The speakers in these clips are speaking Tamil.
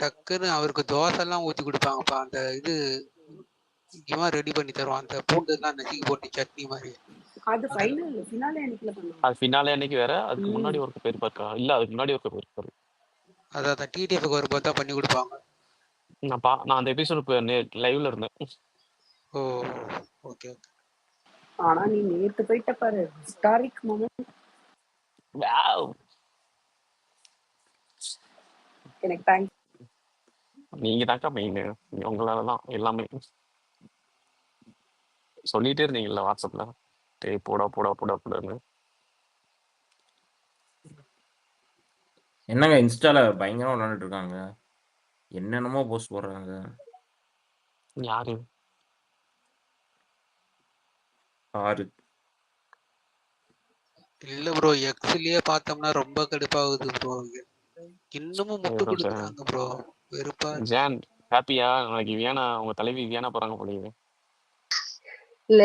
டக்குன்னு அவருக்கு தோசை எல்லாம் ஊத்தி கொடுப்பாங்கப்பா. அந்த இது இவன் ரெடி பண்ணி தருவான், அந்த பூண்டு எல்லாம் நசுக்கி போட்டு சட்னி மாதிரி. அது ஃபைனல் ஃபினாலே அன்னைக்குல பண்ணுவாங்க. அது ஃபினாலே அன்னைக்கு வேற, அதுக்கு முன்னாடி ஒரு பேர் இருக்கா? இல்ல அதுக்கு முன்னாடி ஒரு பேர் இருக்காரு. அதான் டிடிஎஃப்க்கு ஒரு பார்த்தா பண்ணி கொடுப்பாங்க. நான் அந்த எபிசோட் லைவ்ல இருந்தேன். ஓ ஓகே. ஆனா நீ நேத்து போயிட்ட பாரு, ஹிஸ்டாரிக் மொமெண்ட். வாவ், எனக்கு தேங்க்ஸ். நீங்க தாக்கா மெயின், உங்களாலதான் எல்லாமே. சொல்லிட்டே இருந்தீங்கல்ல வாட்ஸ்அப்ல, டேய் போடா போடா போடா போடான்னு. என்னங்க இன்ஸ்டால பயங்கரமா விளையாண்டுட்டு இருக்காங்க, என்னென்னமோ போஸ்ட் போடுறாங்க. யாரு? ஆறு இல்ல ப்ரோ, எக்ஸ்லயே பார்த்தோம்னா ரொம்ப கடுப்பாகுது ப்ரோ. இன்னமும் முட்டு கொடுக்குறாங்க ப்ரோ, வெறுப்பா. ஜான் ஹாப்பியா? நாளைக்கு வியானா, உங்க தலைவி வியானா போறாங்க போலீங்க. இல்ல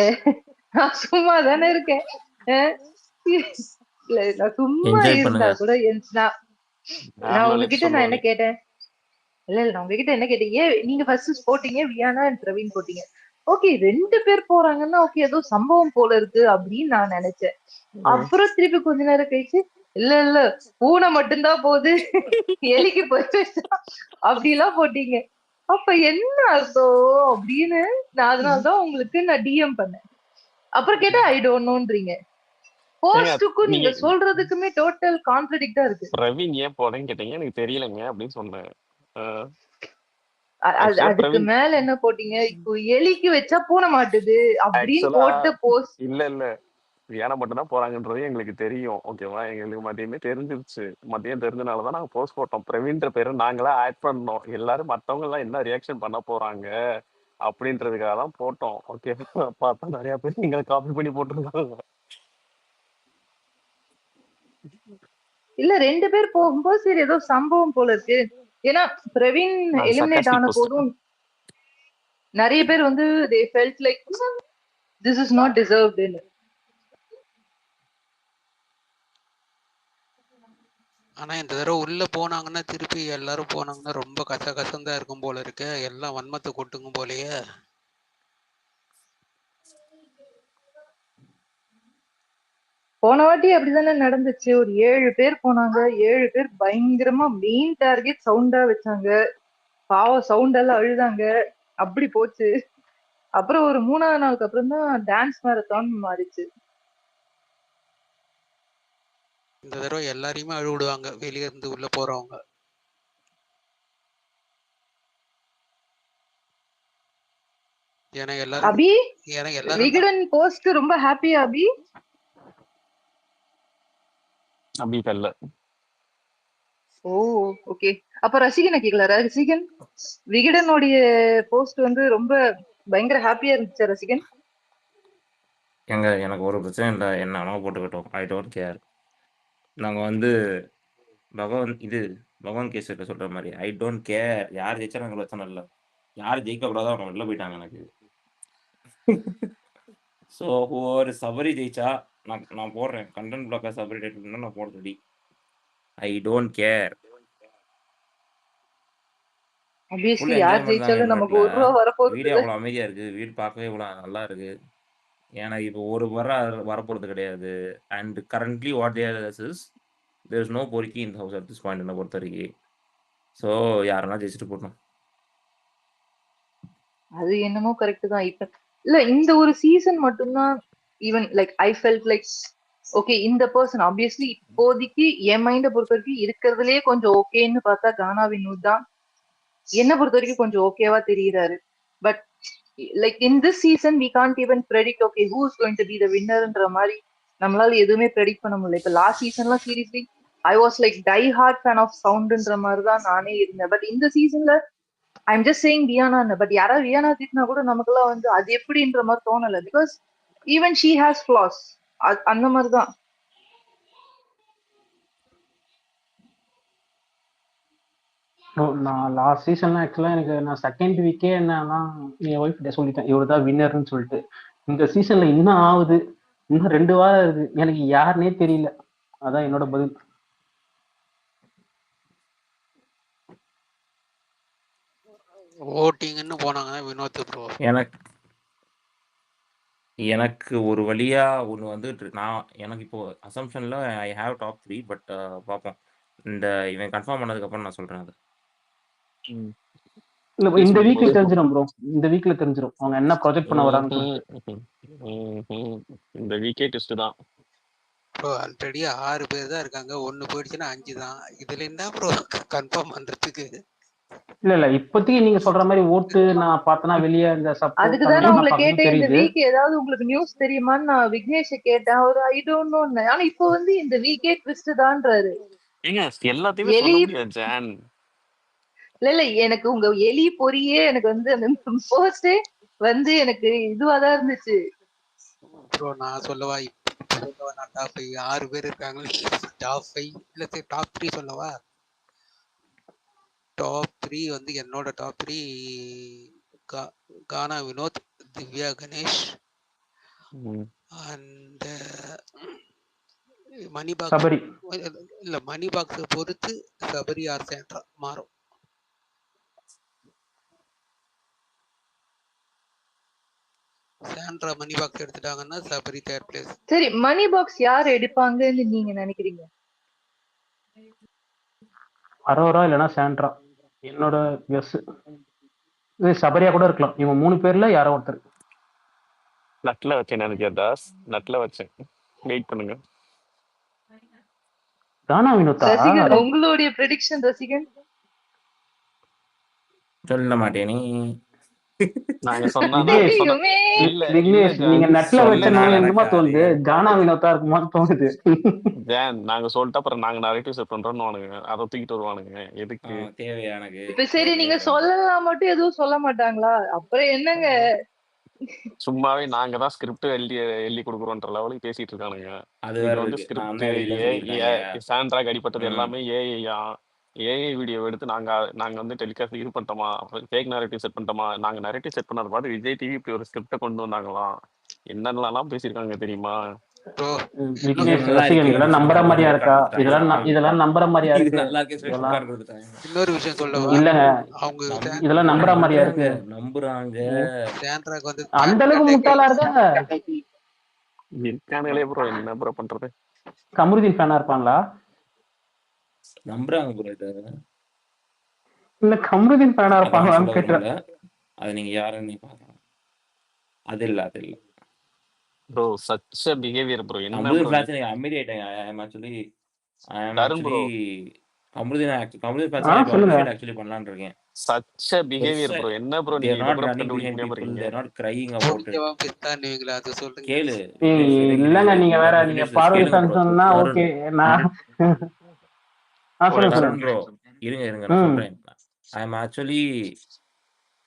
நான் சும்மா தானே இருக்கேன். இல்ல நான் சும்மா என்ஜாய் இருந்தா பண்ணுங்க. கூட நான் உங்ககிட்ட நான் என்ன கேட்டேன்? இல்ல நான் உங்ககிட்ட என்ன கேட்டேன், ஏன் நீங்க ஃபர்ஸ்ட் போட்டீங்க வியானா அண்ட் பிரவீன் போட்டீங்க, ஓகே 2 பேர் போறாங்கன்னா ஓகே ஏதோ சம்பவம் போல இருக்கு அப்படின்னு நான் நினைச்சேன். அப்புறம் திருப்பி கொஞ்ச நேரம் கழிச்சு இல்ல இல்ல பூனை மட்டும்தான் போகுது, எலிக்கு போயிட்டு அப்படி எல்லாம் போட்டீங்க. அப்ப என்ன அர்த்தம் அப்படின்னு நான் அதனாலதான் உங்களுக்கு நான் டிஎம் பண்ணேன். அப்புறம் கேட்டா ஐ டோன்ட் நோன்றீங்க. போஸ்டுக்கும் நீங்க சொல்றதுக்குமே டோட்டல் கான்ட்ரடிக்டா இருக்கு. பிரவீன் ஏன் போறேன்னு கேட்டீங்க, எனக்கு தெரியலங்க அப்படின்னு சொன்னேன். அதுக்கு மேல என்ன போட்டீங்க, இப்போ எலிக்கு வச்சா பூனை மாட்டுது அப்படின்னு போட்டு போஸ்ட். இல்ல வியானா மட்டும் தான் போறாங்கன்றது எங்களுக்கு தெரியும், ஓகேவா? எங்களுக்கு மதியமே தெரிஞ்சிருச்சு. மதியம் தெரிஞ்சனாலதான் நாங்க போஸ்ட் போட்டோம். பிரவீன்ற பேரை நாங்களா ஆட் பண்ணோம். எல்லாரும் மத்தவங்க எல்லாம் என்ன ரியாக்ஷன் பண்ண போறாங்க அப்படின்றதுக்காக தான் போட்டோம். ஓகே, பார்த்தா நிறைய பேர் நீங்க காப்பி பண்ணி போட்டிருக்காங்க. இல்ல 2 பேர் போகும்போது சரி ஏதோ சம்பவம் போல இருக்கு. ஏன்னா பிரவீன் எலிமினேட் ஆன போதும் நிறைய பேர் வந்து they felt like this is not deserved. ஆனா இந்த தடவை உள்ள போனாங்கன்னா திருப்பி எல்லாரும் போனாங்கன்னா ரொம்ப கசகசந்தா இருக்கும் போல இருக்கு. எல்லாம் வன்மத்தை கொட்டுங்க போலயே. போன வாட்டி அப்படிதானே நடந்துச்சு. ஒரு 7 பேர் போனாங்க, 7 பேர் பயங்கரமா மெயின் டார்கெட் சவுண்டா வச்சாங்க. பாவம் சவுண்ட் எல்லாம் அழுதாங்க, அப்படி போச்சு. அப்புறம் ஒரு 3ஆவது நாளுக்கு அப்புறம் தான் டான்ஸ் மேரத்தான் மாறிச்சு. இந்த தடவை எல்லாரையுமே அழு விடுவாங்க வெளியே இருந்து உள்ள போறவங்க. எனக்கு எல்லாரும் அபி விகடன் போஸ்ட் ரொம்ப ஹாப்பியா அபி? அபி கல்ல. ஓ ஓகே. அப்ப ரசிகனை கேக்கல. ரசிகன் விகடனுடைய போஸ்ட் வந்து ரொம்ப பயங்கர ஹாப்பியா இருந்துச்சு ரசிகன். எனக்கு ஒரு பிரச்சனை இல்லை, என்ன வேணா போட்டுக்கிட்டோம், ஐ டோன்ட் கேர். நாங்கள் வந்து பகவான் கேசரியில் சொல்கிற மாதிரி ஐ டோன்ட் கேர். யார் ஜெயிச்சா எனக்கு பிரச்சனை இல்லை, யார் ஜெயிக்கக்கூடாதோ அவங்க வெளில போயிட்டாங்க எனக்கு. ஸோ ஒரு சபரி ஜெயிச்சா நான் போடுறேன், கண்டென்ட் பிளாக்கர் சபரி டேட் பண்ணால் நான் போட ready. I don't care. obviously யார் ஜெயிச்சாலும் நமக்கு ₹1 வரப்போகுது. வீடியோ அவ்வளோ அமைதியாக இருக்குது, வீடு பார்க்கவே இவ்வளோ நல்லா இருக்குது. ஏன்னா இப்போ ஒரு வரப்போகிறது கிடையாது. And currently what there is there is no பொறுக்கி in house at this point என்ன பொறுத்த வரைக்கும். ஸோ யாரெல்லாம் ஜெயிச்சுட்டு போட்டோம். அது என்னமோ கரெக்ட் தான். இப்ப இல்ல இந்த ஒரு சீசன் மட்டும்தான் even like I felt like okay இந்த பர்சன் ஆப்வியஸ்லி இப்போதைக்கு என் மைண்டை பொறுத்த வரைக்கும் இருக்கிறதுலயே கொஞ்சம் ஓகேன்னு பார்த்தா கானா வினோத் தான் என்ன பொறுத்த வரைக்கும் கொஞ்சம் ஓகேவா தெரியுறாரு. But like in this season we can't even predict okay who is going to be the வின்னர்ன்ற மாதிரி நம்மளால எதுவுமே ப்ரெடிக்ட் பண்ண முடியல. இப்ப லாஸ்ட் சீசன்லாம் seriously I was like die hard fan of சவுண்ட்ன்ற மாதிரி தான் நானே இருந்தேன். பட் இந்த சீசன்ல I'm just saying Viyana. But யாராவது வியானா திட்டினா கூட நமக்குலாம் வந்து அது எப்படின்ற மாதிரி தோணல. Because even she has flaws. அந்த மாதிரிதான். நான் லாஸ்ட் சீசன்லாம் ஆக்சுவலாக எனக்கு நான் செகண்ட் வீக்கே என்னன்னா என் ஒய்ஃப் கிட்ட சொல்லிட்டேன் இவர் தான் வின்னர்னு சொல்லிட்டு. இந்த சீசன்ல இன்னும் ஆகுது, இன்னும் 2 வாரம் இருக்கு, எனக்கு யாருன்னே தெரியல. அதான் என்னோட பதில். ஓட்டிங்னு போனாங்கன்னா வினோத் ப்ரோ. எனக்கு ஒரு வழியா ஒண்ணு வந்துட்டு எனக்கு இப்போ அசம்ப்ஷன்ல ஐ ஹேவ் டாப் 3 பட் பார்ப்போம். இவன் கன்ஃபார்ம் பண்ணதுக்கு அப்புறம் நான் சொல்றேன் அது. இல்ல இந்த வீக்ல தெரிஞ்சிடும் ப்ரோ. இந்த வீக்ல தெரிஞ்சிடும் அவங்க என்ன ப்ராஜெக்ட் பண்ண வராங்கன்னு சொல்லிட்டு. இந்த வீக்கே டெஸ்ட் தான் ப்ரோ. ஆல்ரெடி 6 பேர் தான் இருக்காங்க. 1 போயிடுச்சுன்னா 5 தான். இதுல என்ன ப்ரோ கன்ஃபார்ம் பண்றதுக்கு? இல்ல இப்போதைக்கு நீங்க சொல்ற மாதிரி ஓட்டு நான் பார்த்தனா வெளியே இந்த சப்போர்ட் அதுக்குதான் நான் உங்களை கேட்டேன், இந்த தெரியுது. வீக் ஏதாவது உங்களுக்கு நியூஸ் தெரியுமான்னு நான் விக்னேஷ கேட்டேன். ஒரு ஐ டோன்ட் நோ. ஆனா இப்போ வந்து இந்த வீக்கே ட்விஸ்ட் தான்றாரு. ஏங்க எல்லாத்தையுமே சொல்ல முடியாது ஜான். இல்ல எனக்கு உங்க எலி பொரியே எனக்கு வந்து அந்த போஸ்டே வந்து எனக்கு இதுவாதான் இருந்துச்சு. ப்ரோ நான் சொல்லவா? நான் டாப் 5 6 பேர் இருக்காங்களே. டாப் 5 இல்ல சரி டாப் 3 சொல்லவா? டாப் 3 வந்து என்னோட top 3 Gana Vinoth, Divya Ganesh and money box. Sabari இல்ல மணி பாக்ஸ் பொறுத்து சபரி ஆர் சாண்ட்ரா மாறும். சாண்ட்ரா மணி பாக்ஸ் எடுத்துட்டாங்கன்னா சபரி தேர்ட் பிளேஸ். சரி மணி பாக்ஸ் யார் எடுப்பாங்கன்னு நீங்க நினைக்கிறீங்க? அரோரா இல்லைன்னா சாண்ட்ரா. என்னோட கெஸ் சபரியா கூட இருக்கலாம். இவங்க 3 பேர்ல யாரோ ஒருத்தர். நட்ல வச்சேன் நினைக்கிறேன் தாஸ். நட்ல வச்சேன். வெயிட் பண்ணுங்க. கானா வினோதா? ரசிகன் உங்களுடைய ப்ரெடிக்ஷன் ரசிகன். சொல்ல மாட்டேனே. நாங்க சொன்னா விக்னேஷ் நீங்க நட்ல வச்சனால என்னமா தோணுது? கானா வினோதா இருக்குமான்னு தோணுது. ஜான் நாங்க சொல்லிட்டு அப்புறம் நாங்க நரேட்டிவ் செட் பண்றோம்னு அதை தூக்கிட்டு வருவானுங்க. எதுக்கு தேவையா எனக்கு? இப்ப சரி நீங்க சொல்லலாம் மட்டும் எதுவும் சொல்ல மாட்டாங்களா? அப்புறம் என்னங்க சும்மாவே நாங்க தான் ஸ்கிரிப்ட் எழுதி கொடுக்குறோன்ற லெவலுக்கு பேசிட்டு இருக்கானுங்க. அது இது வந்து ஸ்கிரிப்ட் சாண்ட்ராக் அடிப்பட்டது எல்லாமே ஏஐ வீடியோ எடுத்து நாங்க வந்து டெலிகாஸ்ட் இது பண்ணிட்டோமா, ஃபேக் நரேட்டிவ் செட் பண்ணிட்டோமா. நாங்க நரேட்டிவ் செட் பண்ணது பார்த்து விஜய் டிவி இப்படி ஒரு ஸ்கிரிப்டை கொண்டு வந்தாங்களாம். என்னென்னலாம் பேசியிருக்காங்க தெரியுமா? இதெல்லாம் நம்புற மாதிரியா இருக்கா? இதெல்லாம் நம்புற மாதிரியா இருக்கு? இன்னொரு விஷயம் சொல்லவா? இல்லங்க அவங்க இதெல்லாம் நம்புற மாதிரியா இருக்கு? நம்புறாங்க. சாண்ட்ராக் வந்து அந்த அளவுக்கு முட்டாளா இருக்காங்க. இருக்கானுங்களே ப்ரோ, என்ன ப்ரோ பண்றது? கமருதீன் ஃபேனா இருப்பாங்களா? நம்புறாங்க ப்ரோ. இது இல்ல கமருதீன் ஃபேனா இருப்பாங்களான்னு கேட்டேன். அது நீங்க யாருன்னு பாக்கலாம். அது இல்ல bro such a behavior bro. என்ன ப்ரோ நீங்க அமைதி ஆயிட்டீங்க. I am actually actually பண்ணலாம்னு இருக்கேன். such a behavior bro. என்ன ப்ரோ நீங்க இத கூட கண்டுபிடிக்க முடியாம இருக்கீங்க? They are not crying about it. அது சொல்லுங்க. கேளு. இல்லங்க நீங்க வேற நீங்க பார்வதி ஃபேன்ஸ்னா ஓகே. நான் தருண் ப்ரோ இருங்க நான் சொல்றேன். I am actually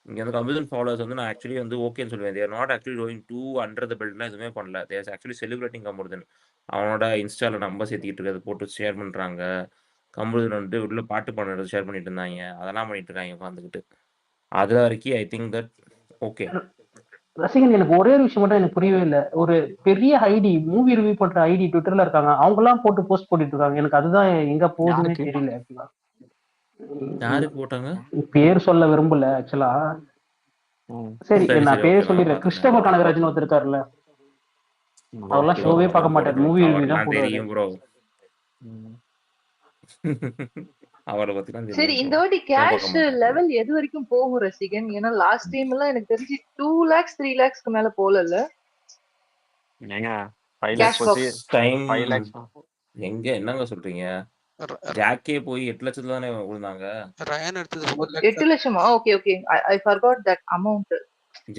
இங்க வந்து கம்ப்யூட்டர் ஃபாலோவர்ஸ் வந்து நான் ஆக்சுவலி வந்து ஓகேன்னு சொல்லுவேன். They're not actually going to under the பெல்ட்லாம் எதுவுமே பண்ணல. They're actually celebrating computer. அவனோட இன்ஸ்டால நம்பர் சேர்த்திட்டு இருக்கிறது போட்டு ஷேர் பண்றாங்க. கம்ப்யூட்டர் வந்து உள்ள பாட்டு பண்ணுறது ஷேர் பண்ணிட்டு இருந்தாங்க. அதெல்லாம் பண்ணிட்டு இருக்காங்க உட்காந்துக்கிட்டு. அது வரைக்கும் ஐ திங்க் தட் ஓகே. ரசிகன் எனக்கு ஒரே ஒரு விஷயம் மட்டும் எனக்கு புரியவே இல்லை. ஒரு பெரிய ஐடி மூவி ரிவ்யூ பண்ற ஐடி ட்விட்டர்ல இருக்காங்க. அவங்க எல்லாம் போட்டு போஸ்ட் போட்டுட்டு இருக்காங்க. எனக்கு அதுதான் எங்க போகுதுன்னு தெரியல. ஆக்சுவலா யாருக்கு போட்டாங்க பேர் சொல்ல விரும்பல ஆக்சுவலா. சரி நான் பேர் சொல்லிடுறேன். கிறிஸ்டோபர் கனகராஜன் ஒருத்தர் இருக்காருல்ல, அவரெல்லாம் ஷோவே பார்க்க மாட்டாரு, மூவி ரிவ்யூ தான் போடுவாரு. அவரை பத்தி தான் சரி இந்த வாட்டி கேஷ் லெவல் எது வரைக்கும் போகும் ரசிகன்? ஏன்னா லாஸ்ட் டைம் எல்லாம் எனக்கு தெரிஞ்சு 2 lakhs 3 lakhsக்கு மேல போலல. எங்க என்னங்க சொல்றீங்க? ஜாக்கே போய் 8 லட்சத்துல தானே விழுந்தாங்க. ரயான் எடுத்தது 8 லட்சமா? Okay okay I forgot that amount.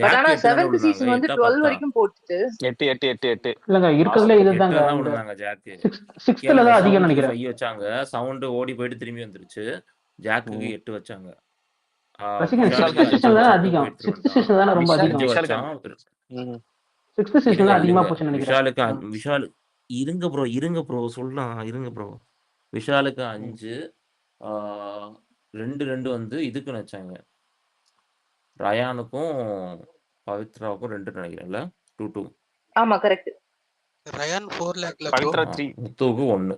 But ஆனா 7th சீசன் வந்து 12 வரைக்கும் போட்டுச்சு. 8 இல்லங்க இருக்கதுல இதுதாங்க. விழுந்தாங்க ஜாக்கு. 6th தான் அதிகம் நினைக்கிறேன். 5 வச்சாங்க. சவுண்ட் ஓடி போயிட்டு திரும்பி வந்துருச்சு. ஜாக்குக்கு 8 வச்சாங்க. விஷாலுக்கு இருங்க ப்ரோ சொல்லலாம். இருங்க ப்ரோ. விஷாலுக்கு 5, 2 வந்து இதுக்கு வச்சாங்க. ரயானுக்கும் பவித்ராவுக்கும் 2 நினைக்கிறேன்ல. 2 ஆமா கரெக்ட். ரயான் 4 lakhல பவித்ரா 3 முத்துவுக்கு 1.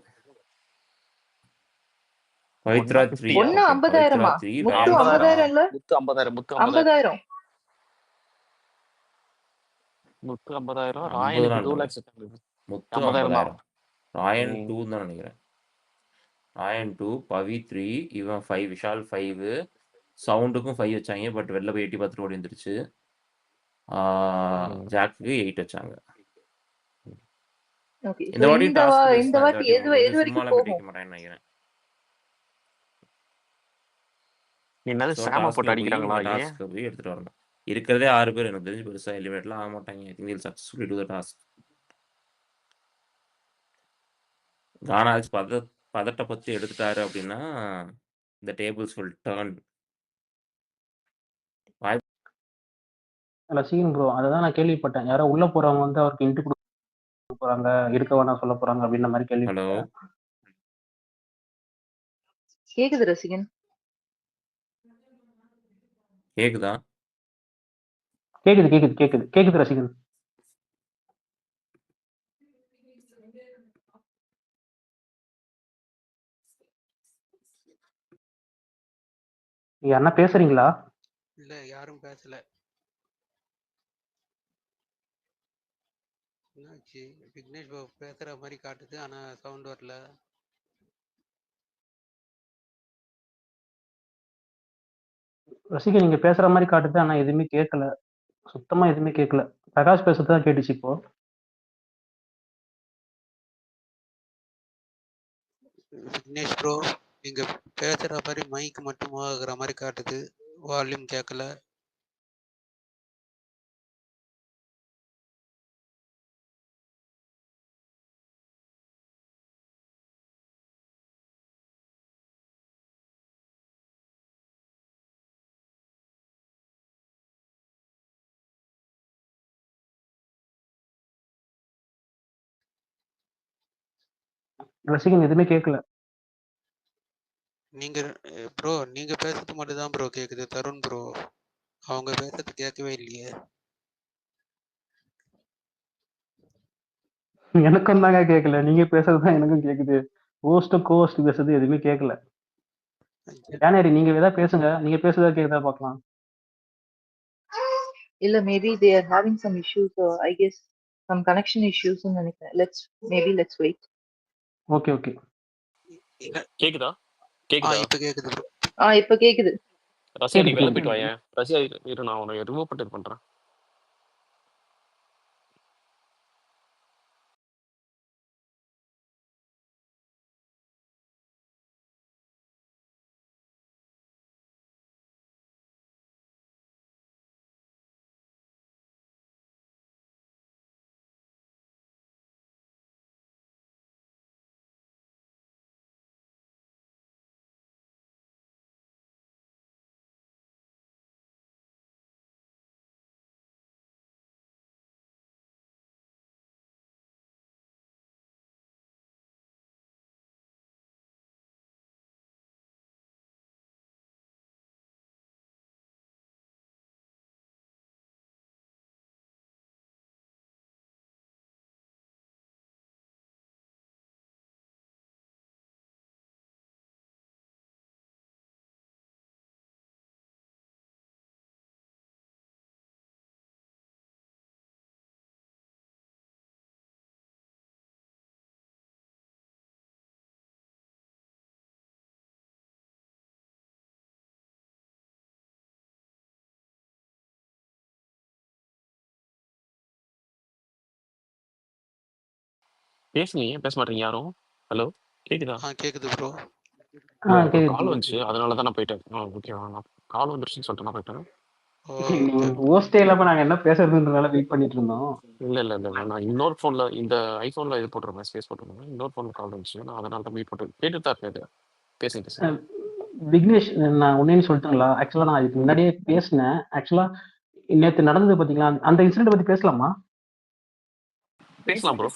பவித்ரா 150 3 ஒண்ணு ஓகே பவித்ரா 50,000-ஆ? 3 முத்து ரயான் 50,000 4 50,000 இல்ல? முத்து 50,000 முத்து 50,000 50,000. முத்து 50,000 50 ராயனுக்கு 2 இல்ல lakhs முத்து 50,000 தான் 50,000 ராயன் ம். 2 தான் நினைக்கிறேன். ராயன் 2 பவி 3 இவன் 5 விஷால் 5 சவுண்டுக்கும் 5 வச்சாங்க பட் வெளில போய் எட்டி பார்த்துட்டு ஓடி வந்துருச்சு. ம். ஜாக்கு 8 வச்சாங்க. ஓகே. இந்த சோ வாட்டி இந்த டாஸ்க் பேஸ் இந்த தான். இந்த வாட்டி வாட்டி எது உங்களுக்கு எது வந்து வரைக்கும் சும்மாலாம் போகும்? பிடிக்க மாட்டேன்னு நினைக்கிறேன். என்னது ஸோ சாம போட்டு டாஸ்க்ல போய் அடிக்கிறாங்களா இந்த ஏன் டாஸ்க்கை போய் எடுத்துட்டு வரணும். இருக்கிறதே 6 பேர் எனக்கு தெரிஞ்சு பெருசாக எலிமினேட்லாம் ஆக மாட்டாங்க. I think successfully to the task. கானாஜ் பதட்டப்பட்டு எடுத்துட்டாரு அப்படின்னா இந்த டேபிள்ஸ் வில் டர்ன். ரசிகன் ப்ரோ அதை நான் கேள்விப்பட்டேன். யாரோ உள்ள போறவங்க வந்து அவருக்கு இன்ட்டு கொடுக்க போறாங்க, இருக்க வேணாம் சொல்ல போறாங்க அப்படின்ற மாதிரி ஹலோ கேள்விப்பட்டேன். கேக்குது ரசிகன். கேக்குதா? கேக்குது கேக்குது கேக்குது கேக்குது ரசிகன். நீங்க அண்ணா பேசுறீங்களா? இல்ல யாரும் பேசல. என்னாச்சு? விக்னேஷ் பாபு பேசுற மாதிரி காட்டுது, ஆனா சவுண்ட் வரல. ரசிகன் நீங்க பேசுற மாதிரி காட்டுது, ஆனா எதுவுமே கேட்கல, சுத்தமா எதுவுமே கேட்கல. பிரகாஷ் பேசுறதுதான் கேட்டுச்சு இப்போ. விக்னேஷ் ப்ரோ, நீங்க பேசுற மாதிரி மைக் மட்டும் ஆகுற மாதிரி காட்டுது, வால்யூம் கேட்கல. ரசிகன் எதுவுமே கேட்கல. நீங்க ப்ரோ நீங்க பேசுறது மட்டும் தான் ப்ரோ கேக்குது. தருண் ப்ரோ அவங்க பேசுறது கேட்கவே இல்லையே. எனக்கும் தாங்க கேட்கல, நீங்க பேசுறதுதான் எனக்கும் கேக்குது. ஹோஸ்ட் கோஸ்ட் பேசுறது எதுவுமே கேட்கல. ஜானரி நீங்க ஏதாவது பேசுங்க, நீங்க பேசுறதா கேக்குதா பார்க்கலாம். இல்ல maybe they are having some issues, I guess some connection issues ன்னு நினைக்கிறேன். let's wait. Okay okay. இல்ல கேக்குதா கேக்குதா இப்ப கேக்குது ப்ரோ. இப்ப கேக்குது. ரசிகா நீ கேக்குது வெளில கேக்குது. போயிட்டு வாயேன். ரசிகா இரு நான் உனக்கு ரிமூவ் பண்ணிட்டு பண்றேன். பேசுங்க, ஏன் பேச மாட்டீங்க யாரும்? ஹலோ கேக்குதா? கேக்குது ப்ரோ. இல்ல எனக்கு ஒரு கேக்குது. கால் வந்துச்சு, அதனால தான் நான் போயிட்டேன். ஓகேவா, நான் கால் வந்துருச்சுன்னு சொல்லிட்டு நான் போயிட்டேன். நீங்க ஹோஸ்டே இல்லாம நாங்க என்ன பேசுறதுன்றனால வெயிட் பண்ணிட்டு இருந்தோம். இல்ல நான் இன்னொரு போன்ல, இந்த ஐபோன்ல இது போட்டுருந்தேன், ஸ்பேஸ் போட்டுருந்தேன். இன்னொரு போன்ல கால் வந்துச்சு, நான் அதனால தான் மீட் போட்டு கேட்டுட்டு தான் இருக்கேன். பேசுங்க. விக்னேஷ் நான் ஒன்னேன்னு சொல்லிட்டுங்களா? ஆக்சுவலா நான் இதுக்கு முன்னாடியே பேசினேன். ஆக்சுவலா நேத்து நடந்தது பாத்தீங்களா, அந்த இன்சிடென்ட் பத்தி பேசலாமா? பேசலாம் ப்ரோ.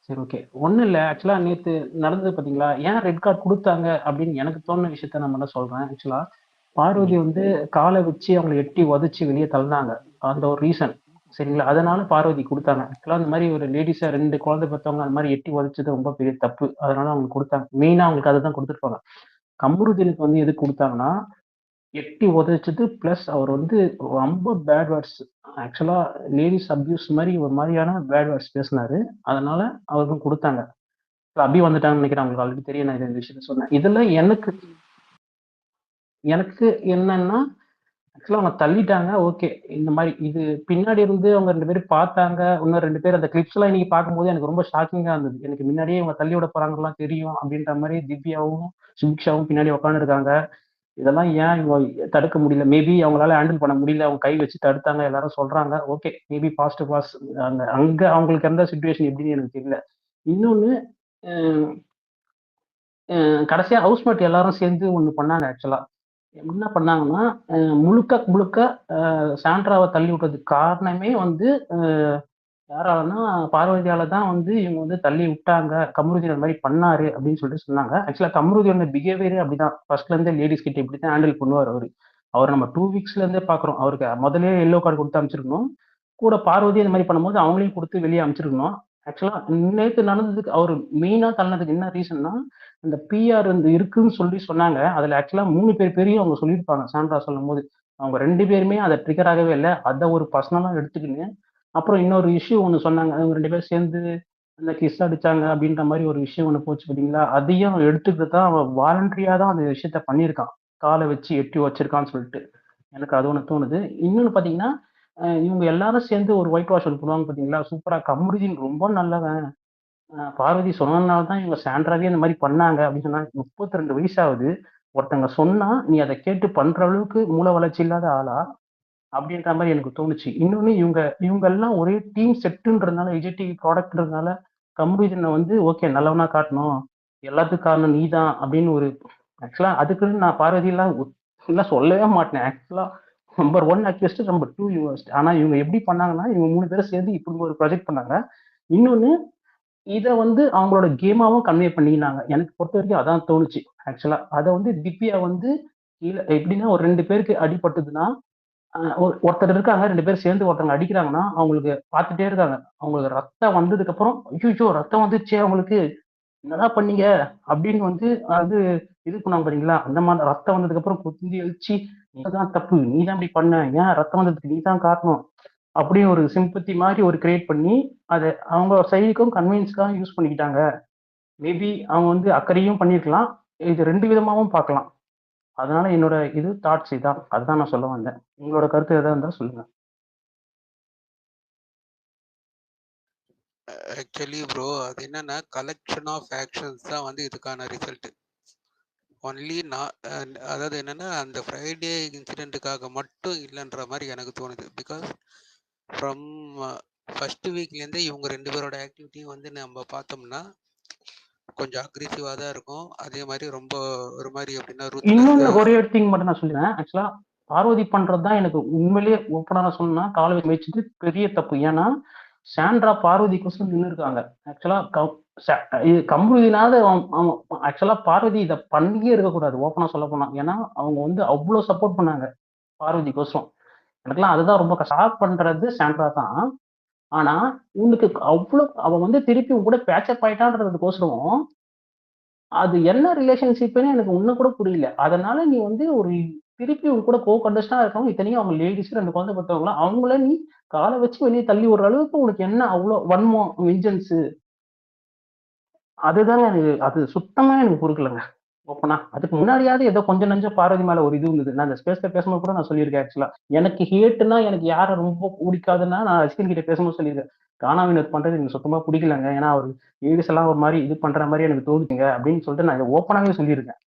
சரி ஓகே. ஒன்றும் இல்லை, ஆக்சுவலாக நேற்று நடந்தது பார்த்தீங்களா, ஏன் ரெட் கார்டு கொடுத்தாங்க அப்படின்னு எனக்கு தோணுன விஷயத்த நான் மட்டும் சொல்கிறேன். ஆக்சுவலாக பார்வதி வந்து காலை வச்சு அவங்களை எட்டி உதச்சி வெளியே தள்ளினாங்க, அந்த ஒரு ரீசன் சரிங்களா, அதனால பார்வதி கொடுத்தாங்க. ஆக்சுவலாக அந்த மாதிரி ஒரு லேடிஸாக 2 குழந்தை பெற்றவங்க அந்த மாதிரி எட்டி உதச்சது ரொம்ப பெரிய தப்பு, அதனால அவங்க கொடுத்தாங்க. மெயினாக அவங்களுக்கு அதை தான் கொடுத்துருப்பாங்க. கமருதீனுக்கு வந்து எது கொடுத்தாங்கன்னா எட்டி உதைச்சது ப்ளஸ் அவர் வந்து ரொம்ப பேட் வேர்ட்ஸ் ஆக்சுவலா லேடிஸ் அப்யூஸ் மாதிரி ஒரு மாதிரியான பேட் வேர்ட்ஸ் பேசினாரு. அதனால அவருக்கும் கொடுத்தாங்க. அபி வந்துட்டாங்கன்னு நினைக்கிறேன். அவங்களுக்கு ஆல்ரெடி தெரியும் நான் இந்த விஷயத்த சொன்னேன். இதுல எனக்கு எனக்கு என்னன்னா ஆக்சுவலா அவங்க தள்ளிட்டாங்க. ஓகே, இந்த மாதிரி இது பின்னாடி இருந்து அவங்க 2 பேரும் பார்த்தாங்க. இன்னும் 2 பேர் அந்த கிளிப்ஸ் எல்லாம் இன்னைக்கு பார்க்கும்போது எனக்கு ரொம்ப ஷாக்கிங்கா இருந்தது. எனக்கு முன்னாடியே இவங்க தள்ளி விட போறாங்கலாம் தெரியும் அப்படின்ற மாதிரி திவ்யாவும் சுபிக்ஷாவும் பின்னாடி உட்காந்துருக்காங்க. இதெல்லாம் ஏன் இவங்க தடுக்க முடியல? மேபி அவங்களால ஹேண்டில் பண்ண முடியல. அவங்க கை வச்சு தடுத்தாங்க எல்லாரும் சொல்றாங்க. ஓகே, மேபி பாஸ்ட் பாஸ் அங்க அங்க அவங்களுக்கு எந்த சுச்சுவேஷன் எப்படின்னு எனக்கு தெரியல. இன்னொன்னு கடைசியா ஹவுஸ்மேட் எல்லாரும் சேர்ந்து ஒண்ணு பண்ணாங்க. ஆக்சுவலா என்ன பண்ணாங்கன்னா முழுக்க சாண்ட்ராவை தள்ளி விட்டதுக்கு காரணமே வந்து யாராலன்னா பார்வதியால தான் வந்து இவங்க வந்து தள்ளி விட்டாங்க. கமருதீன் அந்த மாதிரி பண்ணாரு அப்படின்னு சொல்லிட்டு சொன்னாங்க. ஆக்சுவலா கமருதீனோட பிஹேவியர் அப்படிதான். ஃபர்ஸ்ட்ல இருந்தே லேடிஸ் கிட்ட இப்படிதான் ஹேண்டில் பண்ணுவார் அவரு. அவர் நம்ம 2 வீக்ஸ்ல இருந்தே பாக்குறோம். அவருக்கு முதலே எல்லோ கார்டு கொடுத்து அமைச்சிருக்கணும். கூட பார்வதி இந்த மாதிரி பண்ணும்போது அவங்களையும் கொடுத்து வெளியே அமைச்சிருக்கணும். ஆக்சுவலா நேற்று நடந்ததுக்கு அவர் மெயினா தள்ளதுக்கு என்ன ரீசன்னா இந்த பிஆர் வந்து இருக்குன்னு சொல்லி சொன்னாங்க. அதுல ஆக்சுவலா 3 பேர் பேரையும் அவங்க சொல்லியிருப்பாங்க. சாண்ட்ரா சொல்லும் போது அவங்க 2 பேருமே அதை ட்ரிகர் ஆகவே இல்லை. அதை ஒரு பர்சனலா எடுத்துக்கின்னு அப்புறம் இன்னொரு இஷ்யூ ஒன்று சொன்னாங்க. அவங்க 2 பேரும் சேர்ந்து அந்த கிஸ் அடிச்சாங்க அப்படின்ற மாதிரி ஒரு விஷயம் ஒன்று போச்சு பார்த்தீங்களா? அதையும் அவன் எடுத்துக்கிட்டு தான் அவன் வாலண்டரியா தான் அந்த விஷயத்த பண்ணியிருக்கான். காலை வச்சு எட்டி வச்சிருக்கான்னு சொல்லிட்டு எனக்கு அது ஒன்று தோணுது. இன்னொன்னு பார்த்தீங்கன்னா இவங்க எல்லாரும் சேர்ந்து ஒரு ஒயிட் வாஷ் ஒன்று பண்ணுவாங்க பார்த்தீங்களா? சூப்பரா கமருதீன் ரொம்ப நல்லவன். பார்வதி சொன்னதுனால தான் இவங்க சாண்ட்ராவே அந்த மாதிரி பண்ணாங்க அப்படின்னு சொன்னாங்க. 32 வயசாகுது. ஒருத்தங்க சொன்னா நீ அதை கேட்டு பண்ற அளவுக்கு மூளை வளர்ச்சி இல்லாத ஆளா அப்படின்ற மாதிரி எனக்கு தோணுச்சு. இன்னொன்னு இவங்க எல்லாம் ஒரே டீம் செட்டுன்றதுனால விஜய் டிவி ப்ராடக்ட்ன்றதுனால கமருதீனை வந்து ஓகே நல்லவனா காட்டணும், எல்லாத்துக்கும் காரணம் நீதான் அப்படின்னு ஒரு ஆக்சுவலா அதுக்குன்னு நான் பார்வதி எல்லாம் சொல்லவே மாட்டேன். ஆக்சுவலா நம்பர் 1 அக்யூஸ்ட், நம்பர் 2 யூஎஸ்ட். ஆனா இவங்க எப்படி பண்ணாங்கன்னா இவங்க 3 பேரும் சேர்ந்து இப்படி ஒரு ப்ராஜெக்ட் பண்ணாங்க. இன்னொன்னு இதை வந்து அவங்களோட கேமாவும் கன்வே பண்ணினாங்க. எனக்கு பொறுத்த வரைக்கும் அதான் தோணுச்சு. ஆக்சுவலா அதை வந்து திவ்யா வந்து கீழே எப்படின்னா ஒரு 2 பேருக்கு அடிபட்டதுன்னா ஒருத்தர் இருக்காங்க 2 பேர் சேர்ந்து ஒருத்தவங்க அடிக்கிறாங்கன்னா அவங்களுக்கு பார்த்துட்டே இருக்காங்க. அவங்களுக்கு ரத்தம் வந்ததுக்கு அப்புறம் ஐயோ ரத்தம் வந்துருச்சே அவங்களுக்கு என்னடா பண்ணீங்க அப்படின்னு வந்து அது இது பண்ணாங்க பாத்தீங்களா? அந்த மாதிரி ரத்தம் வந்ததுக்கு அப்புறம் குத்தி எழுச்சி நீதான் தப்பு, நீதான் இப்படி பண்ண, ஏன் ரத்தம் வந்ததுக்கு நீதான் காரணம் அப்படின்னு ஒரு சிம்பத்தி மாதிரி ஒரு கிரியேட் பண்ணி அதை அவங்க சைடுக்கும் கன்வீன்ஸ்க்காக யூஸ் பண்ணிக்கிட்டாங்க. மேபி அவங்க வந்து அக்கறையும் பண்ணியிருக்கலாம். இது 2 விதமாவும் பார்க்கலாம். அதனால என்னோட இது தாட்ஸ் இதான். அதுதான் நான் சொல்ல வந்தேன். உங்களோட கருத்து எதாவது இருந்தா சொல்லுங்க. ஆக்சுவலி ப்ரோ அது என்னன்னா கலெக்ஷன் ஆஃப் ஆக்ஷன்ஸ் தான் வந்து இதுக்கான ரிசல்ட். ஒன்லி நான் அதாவது என்னன்னா அந்த ஃப்ரைடே இன்சிடென்ட்டுக்காக மட்டும் இல்லைன்ற மாதிரி எனக்கு தோணுது. பிகாஸ் ஃப்ரம் ஃபர்ஸ்ட் வீக்லேருந்து இவங்க 2 பேரோட ஆக்டிவிட்டியும் வந்து நம்ம பார்த்தோம்னா கொஞ்சம் அக்ரெசிவாக தான் இருக்கும். அதே மாதிரி ரொம்ப ஒரு மாதிரி அப்படின்னா இன்னொன்னு ஒரே திங் மட்டும் நான் சொல்லுவேன். ஆக்சுவலா பார்வதி பண்றதுதான் எனக்கு உண்மையிலேயே ஓப்பனா சொன்னா காலேஜ் மேய்ச்சிட்டு பெரிய தப்பு. ஏன்னா சாண்ட்ரா பார்வதிக்கோசம் நின்று இருக்காங்க. ஆக்சுவலா கமருதீனாவது ஆக்சுவலா பார்வதி இதை பண்ணியே இருக்கக்கூடாது ஓப்பனா சொல்ல போனா. ஏன்னா அவங்க வந்து அவ்வளவு சப்போர்ட் பண்ணாங்க பார்வதிக்கோசம். எனக்குலாம் அதுதான் ரொம்ப ஸ்டார்ட் பண்றது சாண்ட்ரா தான். ஆனா உனக்கு அவ்வளவு அவன் வந்து திருப்பி கூட பேச்சப் ஆயிட்டான்றதுக்கோசரம் அது என்ன ரிலேஷன்ஷிப்னு எனக்கு இன்னும் கூட புரியல. அதனால நீ வந்து ஒரு திருப்பி உங்க கூட கண்டஸ்டா இருக்கவங்க இத்தனையும் அவங்க லேடிஸ் 2 குழந்தை பெற்றவங்களா அவங்கள நீ காலை வச்சு வெளியே தள்ளி விடுற அளவுக்கு உனக்கு என்ன அவ்வளோ வன்மம் வெஞ்சன்ஸ்? அதுதாங்க எனக்கு அது சுத்தமா எனக்கு பொறுக்கலங்க ஓப்பனா. அதுக்கு முன்னாடியாவது ஏதோ கொஞ்சம் நஞ்சம் பார்வதி மேல ஒரு இது இருந்தது. நான் அந்த ஸ்பேஸ்ல பேசும்போது கூட நான் சொல்லியிருக்கேன். ஆக்சுவலா எனக்கு ஹேட்டுனா எனக்கு யாரை ரொம்ப பிடிக்காதுன்னா நான் ரசிகன் கிட்ட பேசும்போது சொல்லியிருக்கேன். கானாவினர் பண்றது எனக்கு சுத்தமா பிடிக்கலங்க. ஏன்னா அவர் லேடிஸ் எல்லாம் ஒரு மாதிரி இது பண்ற மாதிரி எனக்கு தோணுதுங்க அப்படின்னு சொல்லிட்டு நான் இதை ஓப்பனாவே சொல்லியிருக்கேன்.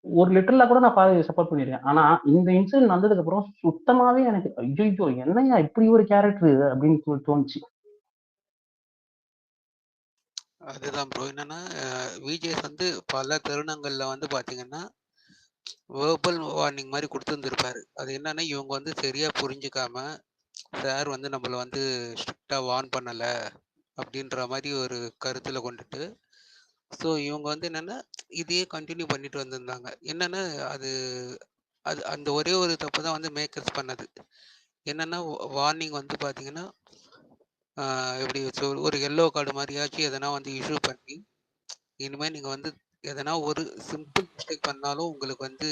ஒரு லிட்டர்ல கூட நான் சப்போர்ட் பண்ணிருக்கேன். ஆனா இந்த இன்சிடென்ட் நடந்ததுக்கு அப்புறம் சுத்தமாவே எனக்கு ஐயோ என்னையா இப்படி ஒரு கேரக்டர் அப்படின்னு தோணுச்சு. அதுதான் ப்ரோ. என்னன்னா விஜேஸ் வந்து பல தருணங்கள்ல வந்து பாத்தீங்கன்னா வேர்பல் வார்னிங் மாதிரி கொடுத்துருந்துருப்பாரு. அது என்னன்னா இவங்க வந்து சரியா புரிஞ்சுக்காம சார் வந்து நம்மளை வந்து ஸ்ட்ரிக்டா வார்ன் பண்ணல அப்படின்ற மாதிரி ஒரு கருத்துல கொண்டுட்டு ஸோ இவங்க வந்து என்னன்னா இதையே கண்டினியூ பண்ணிட்டு வந்திருந்தாங்க. என்னன்னா அது அது அந்த ஒரே ஒரு தப்பு தான் வந்து மேக்கர்ஸ் பண்ணது. என்னன்னா வார்னிங் வந்து பாத்தீங்கன்னா எப்படி ஒரு எல்லோ கார்டு மாதிரியாச்சும் எதனா வந்து இஷ்யூ பண்ணி இனிமேல் நீங்கள் வந்து எதனா ஒரு சிம்பிள் மிஸ்டேக் பண்ணாலும் உங்களுக்கு வந்து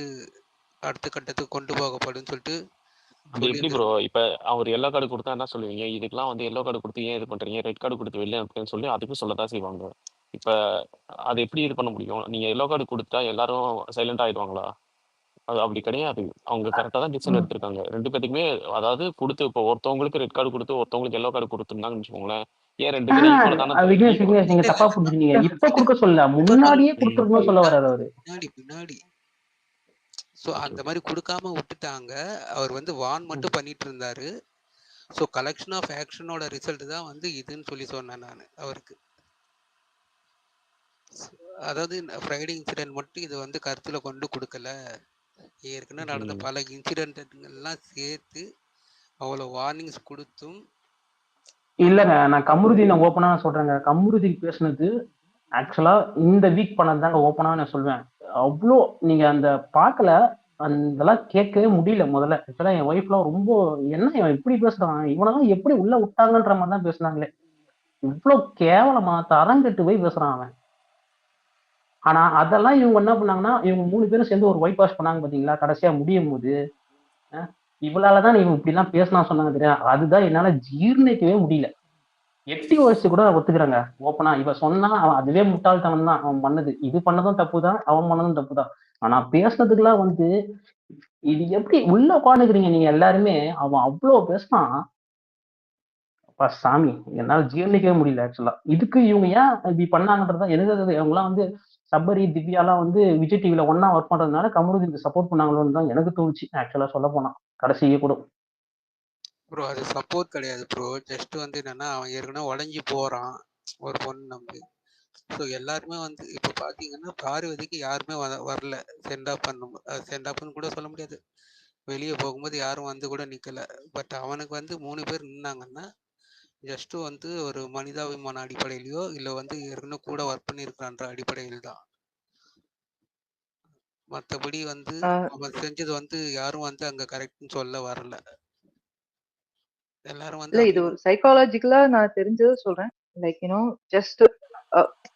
அடுத்த கட்டத்துக்கு கொண்டு போகப்படும்னு சொல்லிட்டு அது எப்படி ப்ரோ? சொல்லியிருந்திருக்கணும். இப்ப அவர் எல்லோ கார்டு கொடுத்தா என்ன சொல்லுவீங்க? இதுக்கெல்லாம் வந்து எல்லோ கார்டு கொடுத்து ஏன் இது பண்றீங்க? ரெட் கார்டு கொடுத்து வெளியே அனுப்புன்னு சொல்லி அதுக்கும் சொல்லத்தான் செய்வாங்க. இப்ப அது எப்படி இது பண்ண முடியும்? நீங்க எல்லோ கார்டு கொடுத்தா எல்லாரும் சைலண்ட் ஆயிடுவாங்களா? அது அப்படி கிடையாது. அவங்க கரெக்டா தான் டிசிஷன் எடுத்திருக்காங்க. 2 பேத்துக்குமே அதாவது கொடுத்து இப்போ ஒருத்தவங்களுக்கு ரெட் கார்டு கொடுத்து ஒருத்தவங்களுக்கு எல்லோ கார்டு கொடுத்துருந்தாங்கன்னு வச்சுக்கோங்களேன். ஏன் 2 பேரும் ஈக்குவலா தானே விக்னேஷ் ஈக்குவல் விக்னேஷ் நீங்க இல்ல தப்பா புரிஞ்சுட்டீங்க. இப்ப கொடுக்க சொல்ல முன்னாடியே கொடுத்துருக்கணும் சொல்ல வர்றாரு அவரு. பின்னாடி ஸோ அந்த மாதிரி கொடுக்காம விட்டுட்டாங்க. அவர் வந்து வான் மட்டும் பண்ணிட்டு இருந்தாரு. ஸோ கலெக்ஷன் ஆஃப் ஆக்ஷனோட ரிசல்ட் தான் வந்து இதுன்னு சொல்லி சொன்னேன் நான் அவருக்கு. அதாவது ஃப்ரைடே இன்சிடென்ட் மட்டும் இது வந்து கருத்துல கொண்டு கொடுக்கல. ஏற்கனவே நடந்த பல இன்சிடென்ட்கள்லாம் சேர்த்து அவ்வளோ வார்னிங்ஸ் கொடுத்தும் இல்லங்க நான் கமருதீனை ஓப்பனா சொல்றேங்க. கமருதீன் பேசுனது ஆக்சுவலா இந்த வீக் பண்ணது ஓப்பனா நான் சொல்வேன். அவ்வளோ நீங்க அந்த பார்க்கல அதெல்லாம் கேட்கவே முடியல. முதல்ல ஆக்சுவலா என் ஒய்ஃப்லாம் ரொம்ப என்ன இவன் இப்படி பேசுறான், இவனெல்லாம் எப்படி உள்ள விட்டாங்கன்ற மாதிரி தான் பேசுனாங்களே. இவ்வளவு கேவலமா தரங்கெட்டு போய் பேசுறான் அவன். ஆனா அதெல்லாம் இவங்க என்ன பண்ணாங்கன்னா இவங்க 3 பேரும் சேர்ந்து ஒரு ஒயிட் வாஷ் பண்ணாங்க பாத்தீங்களா கடைசியா முடியும் போது. இவளாலதான் இவங்க இப்படி எல்லாம் பேசலாம் சொன்னாங்க தெரியா. அதுதான் என்னால ஜீர்ணிக்கவே முடியல. எட்டி வயசு கூட ஒத்துக்கிறேங்க ஓப்பனா. இவ சொன்னா அவன் அதுவே முட்டாள்தனம் தான் அவன் பண்ணது. இது பண்ணதும் தப்புதான், அவன் பண்ணதும் தப்புதான். ஆனா பேசுனதுக்கெல்லாம் வந்து இது எப்படி உள்ள உட்காந்துக்கிறீங்க நீங்க எல்லாருமே. அவன் அவ்வளவு பேசுனான். அப்பா சாமி என்னால ஜீர்ணிக்கவே முடியல ஆக்சுவலா. இதுக்கு இவங்க ஏன் இப்படி பண்ணாங்கன்றதா எனக்கு இவங்கலாம் வந்து சபரி திவ்யாலாம் வந்து விஜய் டிவில ஒன்னா ஒர்க் பண்றதுனால கமருதீனுக்கு சப்போர்ட் பண்ணாங்களோன்னு தான் எனக்கு தோணுச்சு ஆக்சுவலா சொல்ல போனா கடைசியே கூட. ப்ரோ அது சப்போர்ட் கிடையாது ப்ரோ. ஜஸ்ட் வந்து என்னன்னா அவன் ஏற்கனவே உடஞ்சி போறான் ஒரு பொண்ணு நம்பி. ஸோ எல்லாருமே வந்து இப்போ பார்த்தீங்கன்னா பார்வதிக்கு யாருமே வரல சென்டாப் பண்ணும். சென்டாப்னு கூட சொல்ல முடியாது. வெளியே போகும்போது யாரும் வந்து கூட நிற்கல. பட் அவனுக்கு வந்து 3 பேர் நின்னாங்கன்னா ஜஸ்ட் வந்து ஒரு மனிதாபிமான அடிப்படையிலையோ இல்லை வந்து ஏற்கனவே கூட ஒர்க் பண்ணியிருக்கான்ற அடிப்படையில் தான். மற்றபடி வந்து அவன் செஞ்சது வந்து யாரும் வந்து அங்கே கரெக்ட்னு சொல்ல வரல. எல்லாரும் வந்து இல்ல இது ஒரு சைக்காலஜிக்கலா நான் தெரிஞ்சதை சொல்றேன். லைக் யூனோ ஜஸ்ட்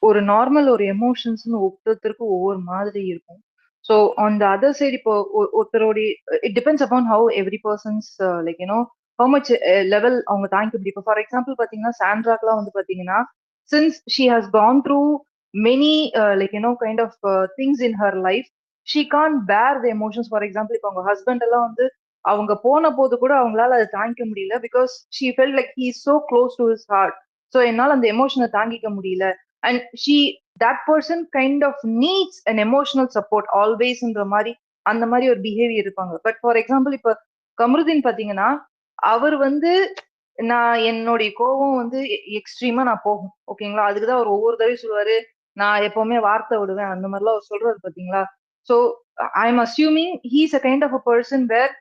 ஒரு நார்மல் ஒரு எமோஷன்ஸ்னு ஒவ்வொருத்தருக்கும் ஒவ்வொரு மாதிரி இருக்கும். So on the other side இப்போ ஒருத்தரோடைய it depends upon how every persons like you know how much level அவங்க தாங்கிக்க முடியும். இப்போ ஃபார் எக்ஸாம்பிள் பார்த்தீங்கன்னா சாண்ட்ராக்லாம் வந்து பார்த்தீங்கன்னா since she has gone through many like you know kind of things in her life she can bear the emotions. For example இப்போ அவங்க ஹஸ்பண்ட் எல்லாம் வந்து அவங்க போன போது கூட அவங்களால அதை தாங்கிக்க முடியல. Because she felt like he is so close to his heart. So என்னால் அந்த எமோஷனை தாங்கிக்க முடியல. And she that person kind of needs an emotional support ஆல்வேஸ்ன்ற மாதிரி அந்த மாதிரி ஒரு பிஹேவியர் இருப்பாங்க. பட் ஃபார் எக்ஸாம்பிள் இப்போ கமருதீன் பார்த்தீங்கன்னா அவர் வந்து நான் என்னுடைய கோபம் வந்து எக்ஸ்ட்ரீமா நான் போகும் ஓகேங்களா. அதுக்குதான் அவர் ஒவ்வொரு தடவையும் சொல்லுவாரு நான் எப்பவுமே வார்த்தை விடுவேன் அந்த மாதிரிலாம் அவர் சொல்றாரு பார்த்தீங்களா. So I am assuming he's a kind of a person where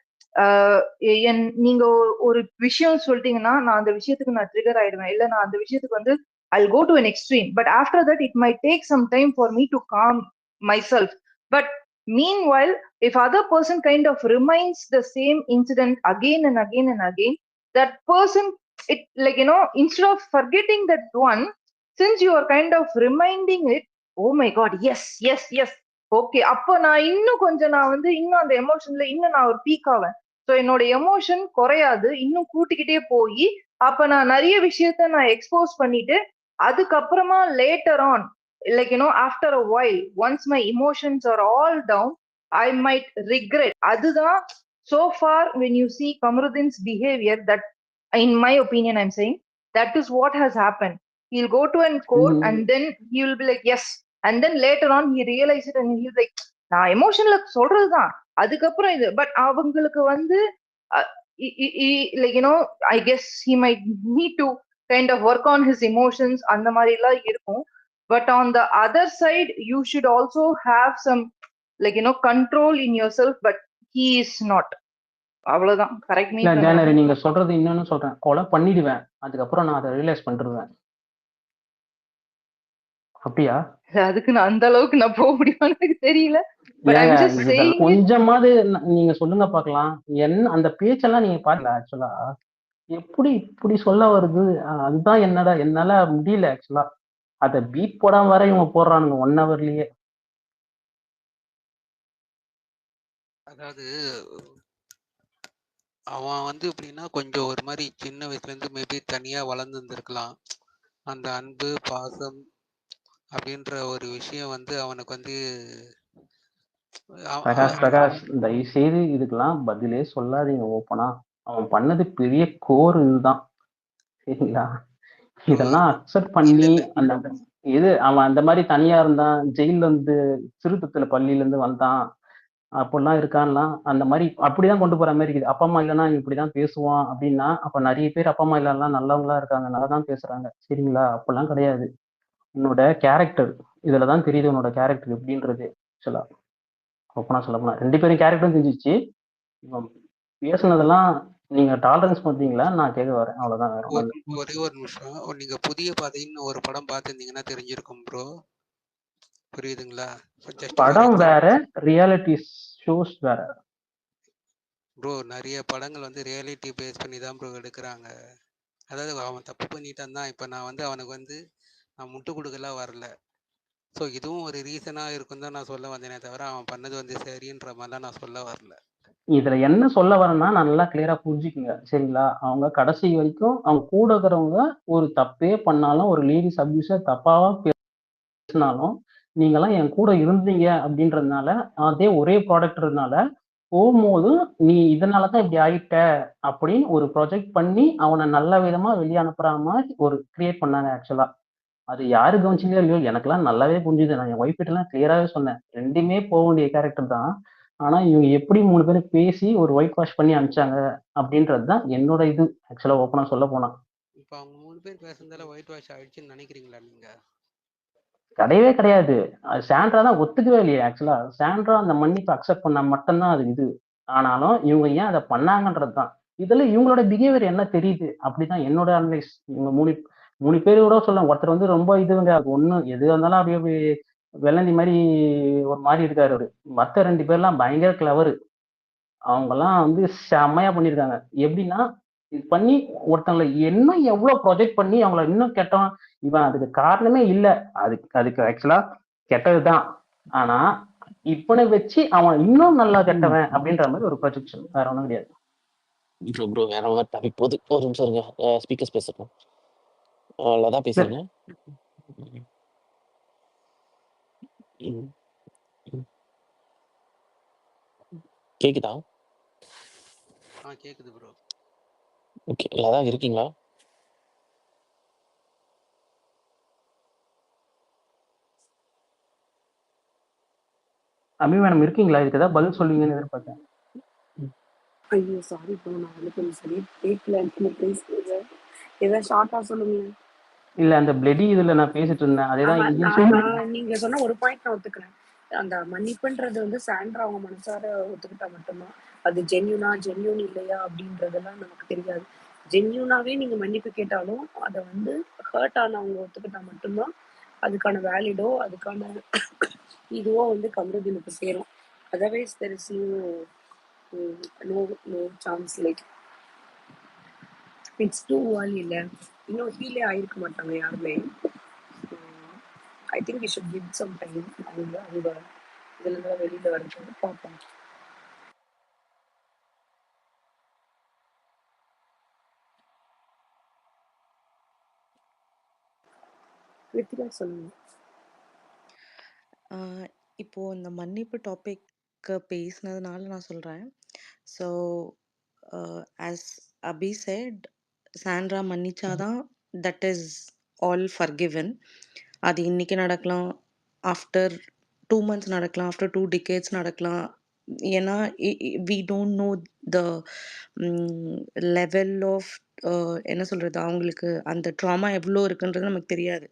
நீங்க ஒரு விஷயம் சொல்லிட்டீங்கன்னா நான் அந்த விஷயத்துக்கு நான் ட்ரிகர் ஆயிடுவேன். இல்ல நான் அந்த விஷயத்துக்கு வந்து I'll go to an extreme, but after that it might take some time for me to calm myself. But meanwhile, if other person kind of reminds the same incident again and again and again, that person, it like you know, instead of forgetting that one, since you are kind of reminding it, oh my god, yes, okay அப்ப நான் இன்னும் கொஞ்சம் நான் வந்து இன்னும் அந்த எமோஷன்ல இன்னும் நான் ஒரு பீக் ஆவேன். ஸோ என்னோட எமோஷன் குறையாது, இன்னும் கூட்டிக்கிட்டே போய் அப்ப நான் நிறைய விஷயத்த நான் எக்ஸ்போஸ் பண்ணிட்டு அதுக்கப்புறமா later on like you know after a while once my emotions are all down I might regret. அதுதான் so far when you see Kamarudin's behavior, that in my opinion I'm saying that is what has happened. He'll go to an court and then he will be like yes, and then later on he realize it and he'll like நான் எமோஷன்ல சொல்றதுதான் அதுக்கப்புறம் இது. பட் அவங்களுக்கு வந்து like you know I guess he might need to kind of work on his emotions அந்த மாதிரி எல்லாம் இருக்கும். But on the other side you should also have some like you know control in yourself. But he is not. அவ்வளவுதான். Correct me. நீங்க சொல்றது இன்னொன்னு சொல்றேன், கொலை பண்ணிடுவேன் அதுக்கப்புறம் நான் அதை ரியலைஸ் பண்ணிடுவேன். அப்படியா? அதுக்கு நான் அந்த அளவுக்கு நான் போக முடியும்னு எனக்கு தெரியல. கொஞ்சமாவது நீங்க சொல்லுங்க பாக்கலாம். என்ன அந்த பேச்செல்லாம் நீங்க பாக்கல ஆக்சுவலா எப்படி இப்படி சொல்ல வருது. அதுதான் என்னடா என்னால முடியல ஆக்சுவலா. அத பீட் போடாம வர இவங்க போடுறானுங்க 1 ஹவர்லயே. அதாவது அவன் வந்து எப்படின்னா கொஞ்சம் ஒரு மாதிரி சின்ன வயசுலேருந்து மேபி தனியாக வளர்ந்துருந்துருக்கலாம். அந்த அன்பு பாசம் அப்படின்ற ஒரு விஷயம் வந்து அவனுக்கு வந்து பிரகாஷ் தயவு செய்து இதுக்கெல்லாம் பதிலே சொல்லாதீங்க ஓப்பனா. அவன் பண்ணது பெரிய கோர் இதுதான், சரிங்களா? இதெல்லாம் அக்செப்ட் பண்ணி அந்த இது அவன் அந்த மாதிரி தனியா இருந்தான், ஜெயில இருந்து சிறுத்தத்துல பள்ளியில இருந்து வந்தான் அப்படிலாம் இருக்கான்லாம், அந்த மாதிரி அப்படிதான் கொண்டு போற மாதிரி இருக்குது. அப்பா அம்மா இல்லைன்னா இப்படிதான் பேசுவான் அப்படின்னா, அப்ப நிறைய பேர் அப்பா அம்மா இல்லைன்னா நல்லவங்களா இருக்காங்க, நல்லா தான் பேசுறாங்க, சரிங்களா? அப்படிலாம் கிடையாது. உன்னோட கேரக்டர் இதுலதான் தெரியுது, உன்னோட கேரக்டர் எப்படின்றது. ஆக்சுவலா ஓப்பனா சொல்ல போனா 2 பேரும் கேரக்டரும் தெரிஞ்சிச்சு. இவன் பேசுனதெல்லாம் நீங்க டாலரன்ஸ் பண்றீங்களா நான் கேட்க வரேன், அவ்வளவுதான், வேற ஒண்ணும் இல்ல. ஒரே ஒரு நிமிஷம். நீங்க புதிய பாதைன்னு ஒரு படம் பார்த்துருந்தீங்கன்னா தெரிஞ்சிருக்கும் ப்ரோ. புரியுதுங்களா? படம் வேற, ரியாலிட்டி ஷோஸ் வேற ப்ரோ. நிறைய படங்கள் வந்து ரியாலிட்டி பேஸ் பண்ணி தான் ப்ரோ எடுக்கிறாங்க. அதாவது அவன் தப்பு பண்ணிட்டான் தான். இப்போ நான் வந்து அவனுக்கு வந்து நான் முட்டு கொடுக்கலாம் வரல. ஸோ இதுவும் ஒரு ரீசனாக இருக்கும் தான் நான் சொல்ல வந்தேனே தவிர அவன் பண்ணது வந்து சரின்ற மாதிரிலாம் நான் சொல்ல வரல. இதுல என்ன சொல்ல வரேன்னா நல்லா கிளியரா புரிஞ்சுக்குங்க, சரிங்களா? அவங்க கடைசி வரைக்கும் அவங்க கூட இருக்கிறவங்க ஒரு தப்பே பண்ணாலும், ஒரு லேடிஸ் அபியூஸ தப்பாவா பேசினாலும், நீங்கெல்லாம் என் கூட இருந்தீங்க அப்படின்றதுனால, அதே ஒரே ப்ராடக்ட்னால போகும்போது நீ இதனாலதான் இப்படி ஆயிட்ட அப்படின்னு ஒரு ப்ரொஜெக்ட் பண்ணி அவனை நல்ல விதமா வெளியே அனுப்புற மாதிரி ஒரு கிரியேட் பண்ணாங்க. ஆக்சுவலா அது யாரு கவனிச்சீங்களோ இல்லையோ, எனக்கெல்லாம் நல்லாவே புரிஞ்சுது. நான் என் ஒய்ஃப் கிட்ட எல்லாம் கிளியராவே சொன்னேன், ரெண்டுமே போக வேண்டிய கேரக்டர் தான். ஆனா இவங்க எப்படி 3 பேரும் பேசி ஒரு ஒயிட் வாஷ் பண்ணி அனுப்பிச்சாங்க அப்படின்றது தான் என்னோட இது. ஆக்சுவலா ஓப்பனா சொல்ல போனா இப்போ அவங்க 3 பேர் பேசுனதால ஒயிட் வாஷ் ஆயிடுச்சுன்னு நினைக்கிறீங்களா நீங்க? கிடையவே கிடையாது. சாண்ட்ரா தான் ஒத்துக்கவே இல்லையே. ஆக்சுவலா சாண்ட்ரா அந்த மன்னிப்பு அக்செப்ட் பண்ணா மட்டும்தான் அது இது. ஆனாலும் இவங்க ஏன் அதை பண்ணாங்கன்றது தான். இதுல இவங்களோட பிஹேவியர் என்ன தெரியுது அப்படிதான் என்னோட அனலைஸ். இவங்க 3 பேர் கூட சொல்லலாம். ஒருத்தர் வந்து ரொம்ப இதுங்க, அது ஒண்ணு எது இருந்தாலும் அப்படியே வெள்ளந்தி மாதிரி ஒரு மாதிரி இருக்காரு அவரு. மத்த 2 பேர்லாம் பயங்கர கிளவரு. அவங்கெல்லாம் வந்து செம்மையா பண்ணியிருக்காங்க. எப்படின்னா இது பண்ணி ஒருத்தவங்களை இன்னும் எவ்வளவு ப்ரொஜெக்ட் பண்ணி அவங்கள இன்னும் கெட்டவன், இவன் அதுக்கு காரணமே இல்ல, அதுக்கு ஆக்சுவலா கெட்டதுதான். ஆனா இப்பனை வச்சு அவன் இன்னும் நல்லா கெட்டவன் அப்படின்ற மாதிரி ஒரு ப்ரொஜெக்ஷன், வேற ஒண்ணும் கிடையாது. ப்ரோ வேற மாதிரி டாபிக் போகுது, ஒரு நிமிஷம் இருங்க. ஸ்பீக்கர்ஸ் பேசுறோம், அவ்வளோதான் பேசுறீங்க. கேக்குதா? கேக்குது ப்ரோ. ஓகே, அதான் இருக்கீங்களா? அம்மி மேடம் இருக்கீங்களா? இதுக்கு ஏதாவது பதில் சொல்லுவீங்கன்னு எதிர்பார்த்தேன். ஐயோ சாரி ப்ரோ, நான் வந்து கொஞ்சம் சரியா கேட்கல. நீங்க பேசுறது ஏதாவது ஷார்ட்டா சொல்லுங்க. இல்ல அந்த பிளடி இதுல நான் பேசிட்டு இருந்தேன், அதேதான் நீங்க சொன்ன ஒரு பாயிண்ட் நான் ஒத்துக்கிறேன். அந்த மன்னிப்புன்றது வந்து சாண்ட்ரா அவங்க மனசார ஒத்துக்கிட்டா மட்டும்தான். அது ஜென்யூன் இல்லையா அப்படின்றதெல்லாம் நமக்கு தெரியாது. ஜென்யூனாவே நீங்க மன்னிப்பு கேட்டாலும் அதை வந்து ஹர்ட் ஆனவங்க ஒத்துக்கிட்டா மட்டும்தான் அதுக்கான வேலிடோ அதுக்கான இதுவோ வந்து கமருதீனுக்கு சேரும். Otherwise there is no chance. Like it's too early இல்லை, இன்னும் ஹீலே ஆயிருக்க மாட்டாங்க யாருமே. I think we should give some time. அவங்க இதுல வெளியில வரது பார்ப்போம். கிருத்திகா சொல்லுங்க. இப்போ இந்த மன்னிப்பு டாபிக் பேசினதுனால நான் சொல்றேன். So as Abi said, Sandra மன்னிச்சாதான் தட் இஸ் ஆல் ஃபர்கிவன். அது இன்னைக்கு நடக்கலாம், ஆஃப்டர் 2 months நடக்கலாம், ஆஃப்டர் 2 decades நடக்கலாம். ஏன்னா we don't know the level of என்ன சொல்றது, அவங்களுக்கு அந்த ட்ராமா எவ்வளோ இருக்குன்றது நமக்கு தெரியாது.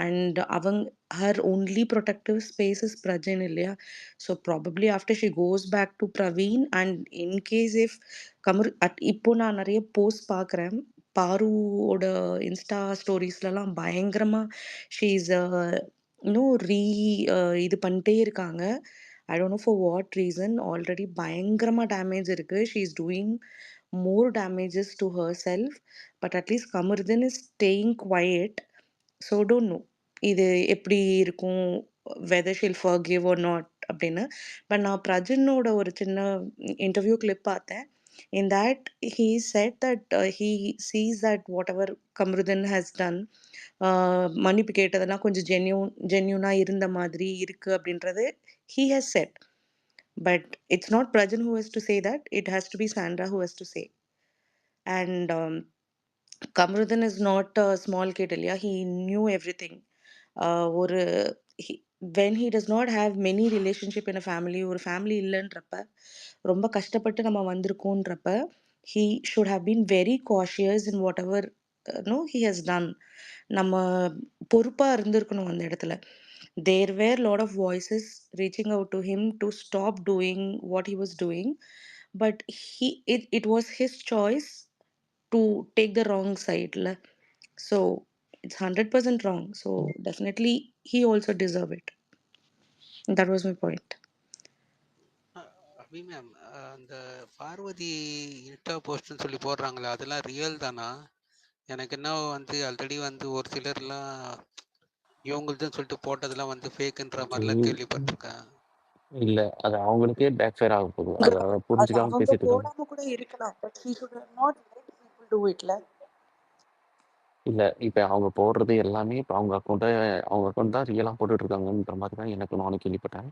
And her only protective space is Prajan இல்லையா? So probably after she goes back to Praveen and in case if இப்போ நான் நிறைய போஸ்ட் பார்க்குறேன், பாருவோட இன்ஸ்டா ஸ்டோரிஸ்லலாம் பயங்கரமா ஷீஸ் இன்னும் இது பண்ணிட்டே இருக்காங்க. I don't know for what reason. Already பயங்கரமா டேமேஜ் இருக்கு. She is doing more damages to herself. But at least Kamarudeen is staying quiet. So don't know இது எப்படி இருக்கும், whether she'll forgive or not அப்படின்னு. பட் நான் பிரஜனோட ஒரு சின்ன இன்டர்வியூ கிளிப் பார்த்தேன். இன் தட் he said that he sees that whatever கமருதீன் has done, மன்னிப்பு கேட்டதெல்லாம் கொஞ்சம் ஜென்யூனா இருந்த மாதிரி இருக்கு அப்படின்றது he has said. But it's not Prajan who has to say that, it has to be Sandra who has to say. And Kamruddin is not a small kid, இல்லையா? He knew everything. ஒரு when he does not have many relationship in a family, ஒரு ஃபேமிலி இல்லைன்றப்ப, ரொம்ப கஷ்டப்பட்டு நம்ம வந்திருக்கோன்றப்ப, he should have been very cautious in whatever he has done. நம்ம பொறுப்பா இருந்திருக்கணும் அந்த இடத்துல. There were a lot of voices reaching out to him to stop doing what he was doing, but it was his choice to take the wrong side. So it's 100% wrong. So definitely he also deserve it. That was my point. Abhi ma'am, அந்த பார்வதி இன்ஸ்டா போஸ்ட்னு சொல்லி போடுறாங்களே, அதெல்லாம் ரியல் தானா? எனக்கு என்ன வந்து ஆல்ரெடி வந்து ஒரு சிலர்லாம் இவங்களுதுன்னு சொல்லிட்டு போட்டதெல்லாம் வந்து ஃபேக்குன்ற மாதிரிலாம் கேள்விப்பட்டிருக்கேன். இல்ல அது அவங்களுக்கே பேக் ஃபயர் ஆக போகுது. அதை அது புரிஞ்சுக்காம அவங்க பேசிட்டு இருக்காங்க. போடாம கூட இருக்கலாம், but he should have not let people do it. இல்ல இப்ப அவங்க போடுறது எல்லாமே இப்ப அவங்க அக்கௌண்ட் தான் ரியலா போட்டுட்டு இருக்காங்கன்ற மாதிரி தான் எனக்கு நானும் கேள்விப்பட்டேன்.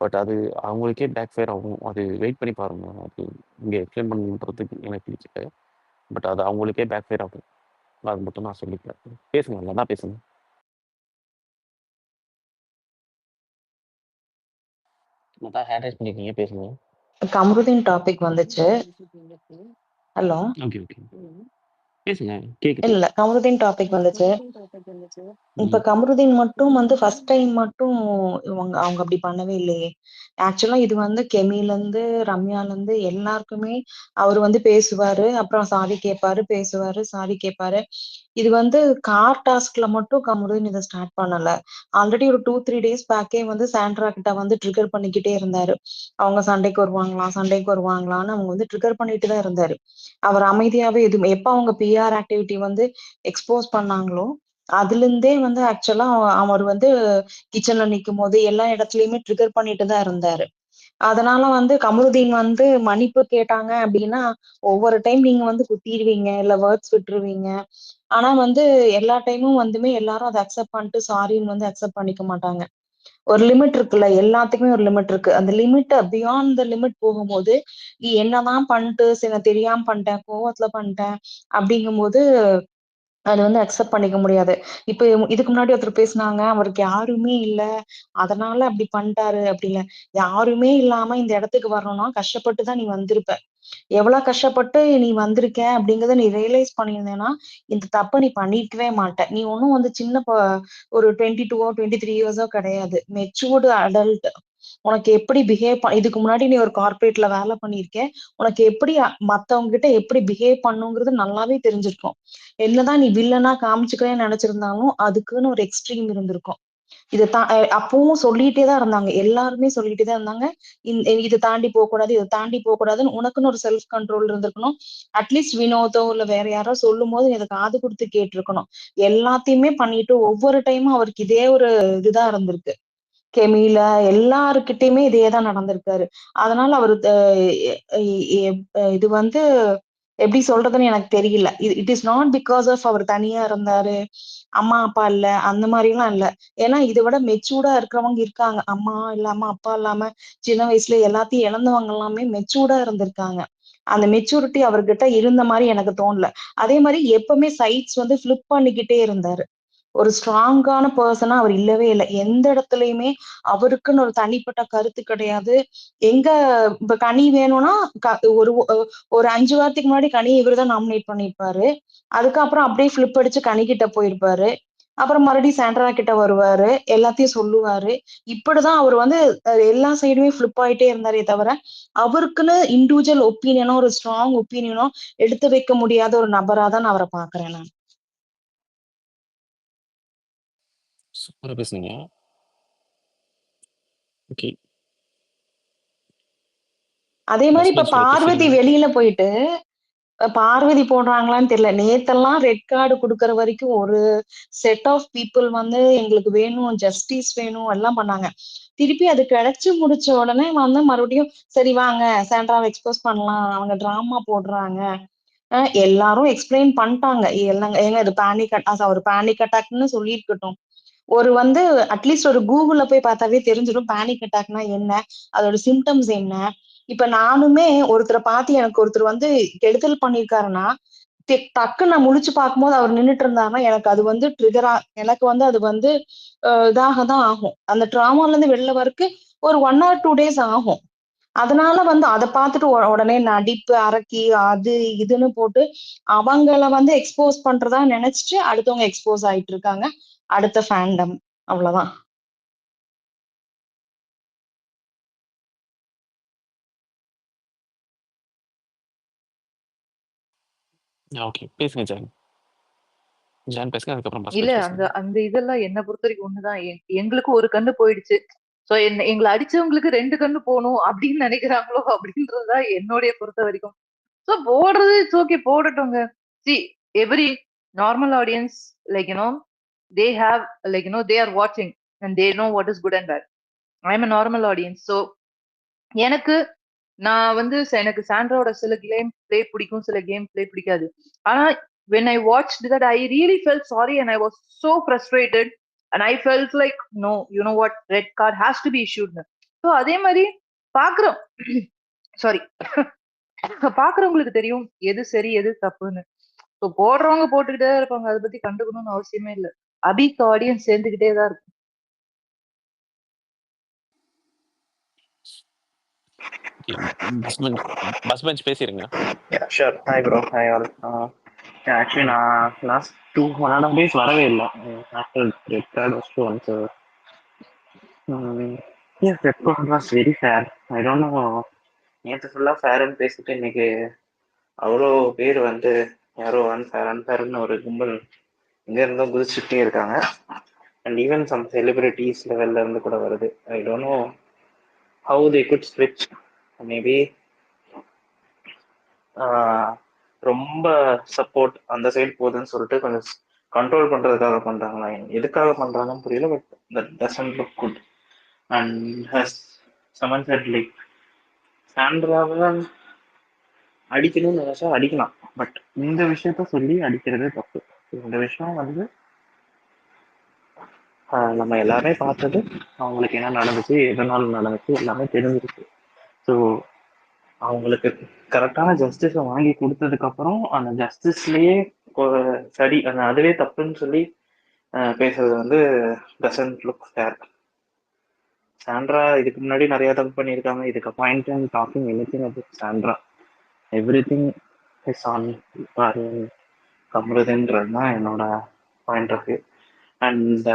பட் அது அவங்களுக்கே பேக் ஃபயர் ஆகும். அது வெயிட் பண்ணி பாருங்க. அது இங்க எக்ஸ்பிளைன் பண்ணுறதுக்கு எனக்கு பிடிக்கல. பட் அது அவங்களுக்கே பேக் ஃபயர் ஆகும். அது மட்டும் நான் சொல்லிக்கிறேன். பேசுங்க, நல்லா பேசுங்க. மொத்தம் ஹேண்ட் ரைஸ் பண்ணிருக்கீங்க, பேசுங்க. கமருதீன் டாபிக் வந்துச்சு. ஹலோ, ஓகே ஓகே பேசுங்க, கேக்குது. இல்ல கமருதீன் டாபிக் வந்துச்சு. இப்ப கமருதீன் மட்டும் வந்து ஃபர்ஸ்ட் டைம் மட்டும் அவங்க அப்படி பண்ணவே இல்லையே. ஆக்சுவலா இது வந்து கெமில இருந்து ரம்யால இருந்து எல்லாருக்குமே அவர் வந்து பேசுவாரு, அப்புறம் சாரி கேட்பாரு, பேசுவாரு, சாரி கேட்பாரு. இது வந்து கார் டாஸ்க்ல மட்டும் கமருதீன் இதை ஸ்டார்ட் பண்ணல. ஆல்ரெடி ஒரு 2-3 days பேக்கே வந்து சாண்ட்ரா கிட்ட வந்து ட்ரிகர் பண்ணிக்கிட்டே இருந்தாரு. அவங்க சண்டைக்கு வருவாங்களான்னு அவங்க வந்து ட்ரிகர் பண்ணிட்டு தான் இருந்தாரு. அவர் அமைதியாவே எதுவும் எப்ப அவங்க பிஆர் ஆக்டிவிட்டி வந்து எக்ஸ்போஸ் பண்ணாங்களோ அதுல இருந்தே வந்து ஆக்சுவலா அவர் வந்து கிச்சன்ல நிக்கும் போது எல்லா இடத்துலயுமே ட்ரிகர் பண்ணிட்டு தான் இருந்தாரு. அதனால வந்து கமருதீன் வந்து மன்னிப்பு கேட்டாங்க அப்படின்னா ஒவ்வொரு டைம் நீங்க வந்து குத்திடுவீங்க, இல்ல வேர்ட்ஸ் விட்டுருவீங்க. ஆனா வந்து எல்லா டைமும் வந்துமே எல்லாரும் அதை அக்செப்ட் பண்ணிட்டு சாரின்னு வந்து அக்செப்ட் பண்ணிக்க மாட்டாங்க. ஒரு லிமிட் இருக்குல்ல, எல்லாத்துக்குமே ஒரு லிமிட் இருக்கு. அந்த லிமிட் பியாண்ட் த லிமிட் போகும்போது நீ என்னதான் பண்ணிட்டு சில தெரியாம பண்ணிட்டேன், கோவத்துல பண்ணிட்டேன் அப்படிங்கும்போது அது வந்து அக்செப்ட் பண்ணிக்க முடியாது. இப்ப இதுக்கு முன்னாடி ஒருத்தர் பேசுனாங்க, அவருக்கு யாருமே இல்ல அதனால அப்படி பண்ணிட்டாரு அப்படி இல்ல. யாருமே இல்லாம இந்த இடத்துக்கு வரணும்னா கஷ்டப்பட்டுதான் நீ வந்திருப்ப. எவ்வளவு கஷ்டப்பட்டு நீ வந்திருக்க அப்படிங்கறத நீ ரியலைஸ் பண்ணியிருந்தேன்னா இந்த தப்ப நீ பண்ணிருக்கவே மாட்ட. நீ ஒன்னும் வந்து ஒரு 22 23 இயர்ஸோ கிடையாது. Matured adult. உனக்கு எப்படி இதுக்கு முன்னாடி நீ ஒரு கார்பரேட்ல வேலை பண்ணிருக்க, உனக்கு எப்படி மத்தவங்க கிட்ட எப்படி பிஹேவ் பண்ணுங்கிறது நல்லாவே தெரிஞ்சிருக்கும். என்னதான் நீ வில்லனா காமிச்சுக்கிறேன்னு நினைச்சிருந்தாலும் அதுக்குன்னு ஒரு எக்ஸ்ட்ரீம் இருந்திருக்கும். அப்பவும் சொல்லிட்டே தான் இருந்தாங்க, எல்லாருமே சொல்லிட்டே தான் இருந்தாங்க. இதை தாண்டி போக கூடாது, இதை தாண்டி போக கூடாதுன்னு உனக்குன்னு ஒரு செல்ஃப் கண்ட்ரோல் இருந்திருக்கணும். அட்லீஸ்ட் வினோதோ இல்ல வேற யாரோ சொல்லும் போது நீ அதை காது கொடுத்து கேட்டிருக்கணும். எல்லாத்தையுமே பண்ணிட்டு ஒவ்வொரு டைமும் அவருக்கு இதே ஒரு இதுதான் இருந்திருக்கு. கெமில எல்லாருக்கிட்டையுமே இதேதான் நடந்திருக்காரு. அதனால அவரு இது வந்து எப்படி சொல்றதுன்னு எனக்கு தெரியல. It is not because of அவர் தனியா இருந்தாரு, அம்மா அப்பா இல்ல, அந்த மாதிரி எல்லாம் இல்ல. ஏன்னா இதை விட மெச்சூர்டா இருக்கிறவங்க இருக்காங்க. அம்மா இல்லாம அப்பா இல்லாம சின்ன வயசுல எல்லாத்தையும் இழந்தவங்க எல்லாமே மெச்சூர்டா இருந்திருக்காங்க. அந்த மெச்சூரிட்டி அவர்கிட்ட இருந்த மாதிரி எனக்கு தோணல. அதே மாதிரி எப்பவுமே சைட்ஸ் வந்து ஃபிளிப் பண்ணிக்கிட்டே இருந்தாரு. ஒரு ஸ்ட்ராங்கான பர்சனா அவர் இல்லவே இல்லை. எந்த இடத்துலயுமே அவருக்குன்னு ஒரு தனிப்பட்ட கருத்து கிடையாது. எங்க இப்ப கனி வேணும்னா ஒரு ஒரு 5 வாரத்துக்கு முன்னாடி கனி இவருதான் நாமினேட் பண்ணிருப்பாரு. அதுக்கப்புறம் அப்படியே ஃபிளிப் அடிச்சு கனி கிட்ட போயிருப்பாரு. அப்புறம் மறுபடியும் சாண்ட்ரா கிட்ட வருவாரு, எல்லாத்தையும் சொல்லுவாரு. இப்படிதான் அவர் வந்து எல்லா சைடுமே ஃபிளிப் ஆயிட்டே இருந்தாரே தவிர அவருக்குன்னு இண்டிவிஜுவல் ஒப்பீனியனோ ஒரு ஸ்ட்ராங் ஒப்பீனியனோ எடுத்து வைக்க முடியாத ஒரு நபரா தான் நான் அவரை பாக்குறேன் நான். சூப்பரா பேசுனீங்க. ஓகே. அதே மாதிரி இப்ப பார்வதி வெளியில போயிட்டு பார்வதி போடுறாங்களான்னு தெரியல. நேத்தெல்லாம் ரெட் கார்டு குடுக்கற வரைக்கும் ஒரு செட் ஆஃப் பீப்புள் வந்து எங்களுக்கு வேணும், ஜஸ்டிஸ் வேணும் எல்லாம் பண்ணாங்க. திருப்பி அது கிடைச்சு முடிச்ச உடனே வந்து மறுபடியும் சரி வாங்க சாண்ட்ராவை எக்ஸ்போஸ் பண்ணலாம், அவங்க டிராமா போடுறாங்க. எல்லாரும் எக்ஸ்பிளைன் பண்ணிட்டாங்க. எல்லாம் ஏங்க இது பேனிக் அட்டாக், ஒரு பேனிக் அட்டாக்னு சொல்லியிருக்கட்டும். ஒரு வந்து அட்லீஸ்ட் ஒரு கூகுள்ல போய் பார்த்தாவே தெரிஞ்சிடும் பேனிக் அட்டாக்னா என்ன, அதோட சிம்டம்ஸ் என்ன. இப்ப நானுமே ஒருத்தரை பார்த்து எனக்கு ஒருத்தர் வந்து கெடுதல் பண்ணிருக்காருன்னா டக்குன்னு நான் முழிச்சு பார்க்கும்போது அவர் நின்னுட்டு இருந்தாருன்னா எனக்கு அது வந்து ட்ரிகரா, எனக்கு வந்து அது வந்து இதாக தான் ஆகும். அந்த ட்ராமால இருந்து வெளில வரக்கு ஒரு 1 or 2 days ஆகும். அதனால வந்து அதை பார்த்துட்டு உடனே நடிப்பு அரக்கி அது இதுன்னு போட்டு அவங்கள வந்து எக்ஸ்போஸ் பண்றதா நினைச்சிட்டு அடுத்தவங்க எக்ஸ்போஸ் ஆயிட்டு இருக்காங்க. அடுத்த ஃபேண்டம் அவ்வளவுதான். ஓகே, பேசுங்க ஜான். ஜான் பேசுங்க, அதுக்கப்புறம் இல்ல பஸ்பெட் அந்த பேசுங்க. அந்த இதெல்லாம் என்ன பொறுத்த வரைக்கும் ஒண்ணுதான். எங்களுக்கு ஒரு கண்ணு போயிடுச்சு. சோ எங்களை அடிச்சவங்களுக்கு 2 கண்ணு போகணும் அப்படின்னு நினைக்கிறாங்களோ அப்படின்றதுதான் என்னுடைய பொறுத்த வரைக்கும். சோ போடுறது இட்ஸ் ஓகே, போடட்டுங்க. See every normal audience like they have they are watching and they know what is good and bad. I am a normal audience. So எனக்கு நான் வந்து எனக்கு சாண்ட்ராவோட சில கேம் பிளே பிடிக்கும், சில கேம் பிளே பிடிக்காது. ஆனா when I watched that I really felt sorry and I was so frustrated and I felt like no, you know what, red card has to be issued. So அதே மாதிரி பாக்குறோம் சாரி பாக்குறவங்களுக்கு தெரியும் எது சரி எது தப்புன்னு. ஸோ போடுறவங்க போட்டுக்கிட்டே இருப்பாங்க, அதை பத்தி கண்டுக்கணும்னு அவசியமே இல்லை. அபிக்கு ஆடியன்ஸ் சேர்ந்துகிட்டே தான் இருக்கும். பஸ் பெஞ்ச் பேசிருங்க. Sure. Hi bro, hi all. Actually நான் லாஸ்ட் 2.5 days வரவே இல்லை. After red card was on. So yes, red card was very fair. I don't know, நேற்று ஃபுல்லாக ஃபேர்னு பேசிட்டு இன்னைக்கு அவ்வளோ பேர் வந்து யாரோ அன்ஃபேர்னு ஒரு கும்பல் இங்கே இருந்தும் குதிச்சுட்டே இருக்காங்க. அண்ட் ஈவன் சம் செலிபிரிட்டிஸ் லெவல்ல இருந்து கூட வருது. I don't know how they could ஸ்விட்ச். மேபி ரொம்ப சப்போர்ட் அந்த சைடு போகுதுன்னு சொல்லிட்டு கொஞ்சம் கண்ட்ரோல் பண்றதுக்காக பண்றாங்களா, எதுக்காக பண்றாங்கன்னு புரியல. But that doesn't look good. And has someone said like சாண்ட்ராவை அடிக்கணும்னு நினைச்சா அடிக்கலாம், பட் இந்த விஷயத்த சொல்லி அடிக்கிறது தப்பு. இந்த விஷயம் வந்து நம்ம எல்லாருமே பார்த்தது, அவங்களுக்கு என்ன நடந்துச்சு, எதனால நடந்துச்சு எல்லாமே தெரிஞ்சிருக்கு. ஸோ அவங்களுக்கு கரெக்டான ஜஸ்டிஸை வாங்கி கொடுத்ததுக்கு அப்புறம் அந்த ஜஸ்டிஸ்லயே சரி அதுவே தப்புன்னு சொல்லி பேசுறது வந்து டசன்ட் லுக் ஃபேர். சாண்ட்ரா இதுக்கு முன்னாடி நிறைய தப்பு பண்ணியிருக்காங்க. இதுக்கு point and talking anything about Sandra, everything is on கமருதுன்றது தான் என்னோட பாயிண்ட் ஆஃப் வியூ. அண்ட்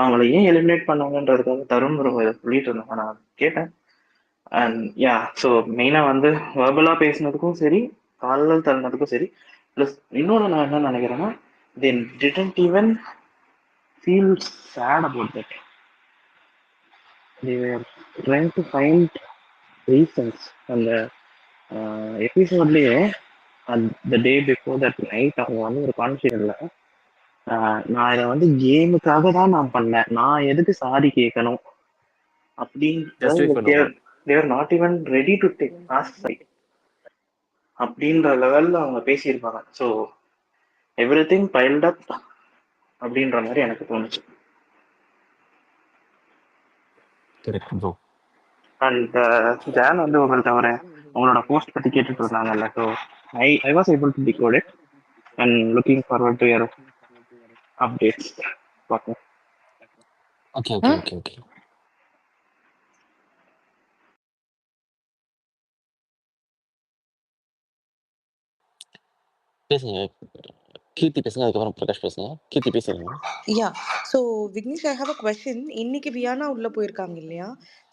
அவங்கள ஏன் எலிமினேட் பண்ணாங்கன்றதுக்காக தருண் ப்ரோ சொல்லிட்டு இருந்தாங்க, நான் கேட்டேன். அண்ட் யா, ஸோ மெயினாக வந்து வேர்பலாக பேசினதுக்கும் சரி, காலில் தள்ளினதுக்கும் சரி. ப்ளஸ் இன்னொன்று நான் என்ன நினைக்கிறேன்னா, they didn't even feel sad about that. They were trying to find reasons. அந்த எபிசோட்லேயே the day before that night அவங்க வந்து ஒரு கான்ஃபிடன்ட்ல நான் இதை வந்து கேமுக்காக தான் நான் பண்ணேன், நான் எதுக்கு சாரி கேட்கணும் அப்படின்ற they're not even ready to take ask sorry அப்படின்ற லெவல்ல அவங்க பேசியிருப்பாங்க. So everything piled up அப்படின்ற மாதிரி எனக்கு தோணுச்சு. அண்ட் ஜான் வந்து உங்களோட போஸ்ட் பத்தி கேட்டுட்டு இருந்தாங்கல்ல, so I was able to decode it and looking forward to your updates. பார்ப்போம். ஓகே ஓகே ஓகே ஓகே பேசுங்க. கீர்த்தி பேசுங்க, அதுக்கப்புறம் பிரகாஷ் பேசுங்க. கீர்த்தி பேசுங்க. Yeah so Vignesh, I have a question. இன்னைக்கு வியானா உள்ள போயிருக்காங்க இல்லையா?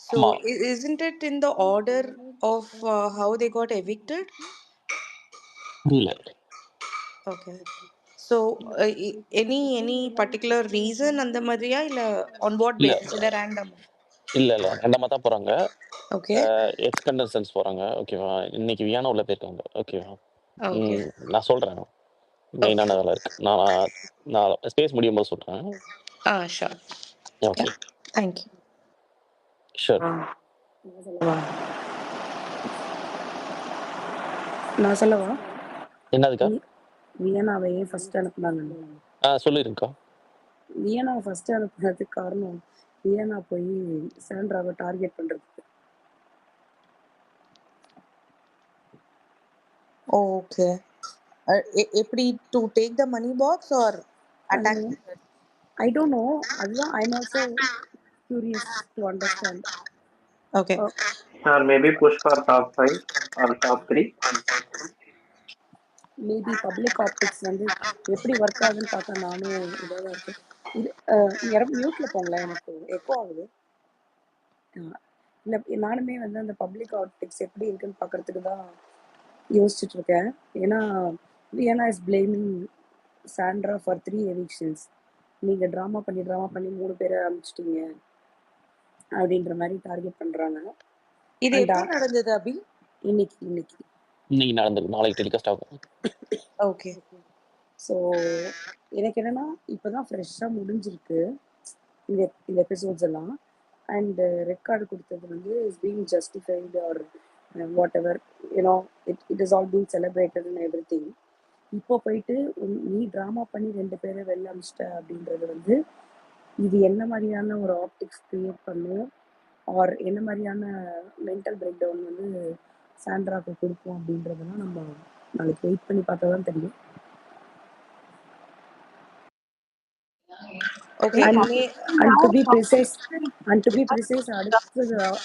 So isn't it in the order of how they got evicted? புரியல. Okay. So any particular reason அந்த மாதிரியா இல்லை on what basis? இல்லை ரேண்டம்? இல்லை ரெண்டமாக தான் போகிறாங்க. ஓகே. எக்ஸ் கண்டஸ்டன்ஸ் போகிறாங்க. ஓகேவா? இன்னைக்கு வியானா உள்ள போயிருக்காங்க. ஓகேவா? ஓகே. நான் சொல்றேன். ஓகே. மெயினான வேலை இருக்கு. நான் ஸ்பேஸ் முடியும் போது சொல்றேன். Sure. Okay. Thank you. Sure. நான் சொல்லவா? என்னதுக்கா? வியனாவை ஏன் ஃபர்ஸ்ட் அனுப்புனாங்க? சொல்லிருக்கா. வியனாவை ஃபர்ஸ்ட் அனுப்புனதுக்கு காரணம் வியனா போய் சாண்ட்ராவை டார்கெட் பண்றதுக்கு. ஓகே. எப்படி to take the money box or attack? I don't know. அதுதான் I am also curious to understand. ஓகே. Or maybe push for top 5 or top 3. Maybe public optics வந்து எப்படி ஒர்க் ஆகுதுன்னு பார்த்தா நானும் இதாக தான் இருக்கேன். இது யாரும் மியூட்ல போங்களேன், எனக்கு எக்கோ ஆகுது. இல்லை, நானுமே வந்து அந்த பப்ளிக் ஆப்டிக்ஸ் எப்படி இருக்குன்னு பார்க்கறதுக்கு தான் யோசிச்சுட்டு இருக்கேன். ஏன்னா Viyana is blaming Sandra for 3 evictions. நீங்க ட்ராமா பண்ணி 3 பேரை அனுப்பிச்சிட்டீங்க அப்படின்ற மாதிரி டார்கெட் பண்றாங்க. இது எப்போ நடந்தது அபி? இன்னைக்கு நடந்தது. நாளைக்கு டெலிகாஸ்ட் ஆகும். ஓகே. ஸோ எனக்கு என்னன்னா இப்போதான் ஃப்ரெஷ்ஷாக முடிஞ்சிருக்கு இந்த எபிசோட்ஸ் எல்லாம். அண்ட் ரெட் கார்டு கொடுத்தது வந்து is being justified or whatever you know it is all being celebrated and everything. இப்போ போயிட்டு நீ ட்ராமா பண்ணி 2 பேரை வெளில அமிச்சிட்ட அப்படின்றது வந்து இது என்ன மாதிரியான ஒரு ஆப்டிக்ஸ் கிரியேட் பண்ணும் ஆர் என்ன மாதிரியான மென்டல் பிரேக் டவுன் வந்து சாண்ட்ராக்கு கொடுக்கும் அப்படின்றதெல்லாம் நம்ம நாளைக்கு வெயிட் பண்ணி பார்த்தா தான் தெரியும். Okay. And to be precise,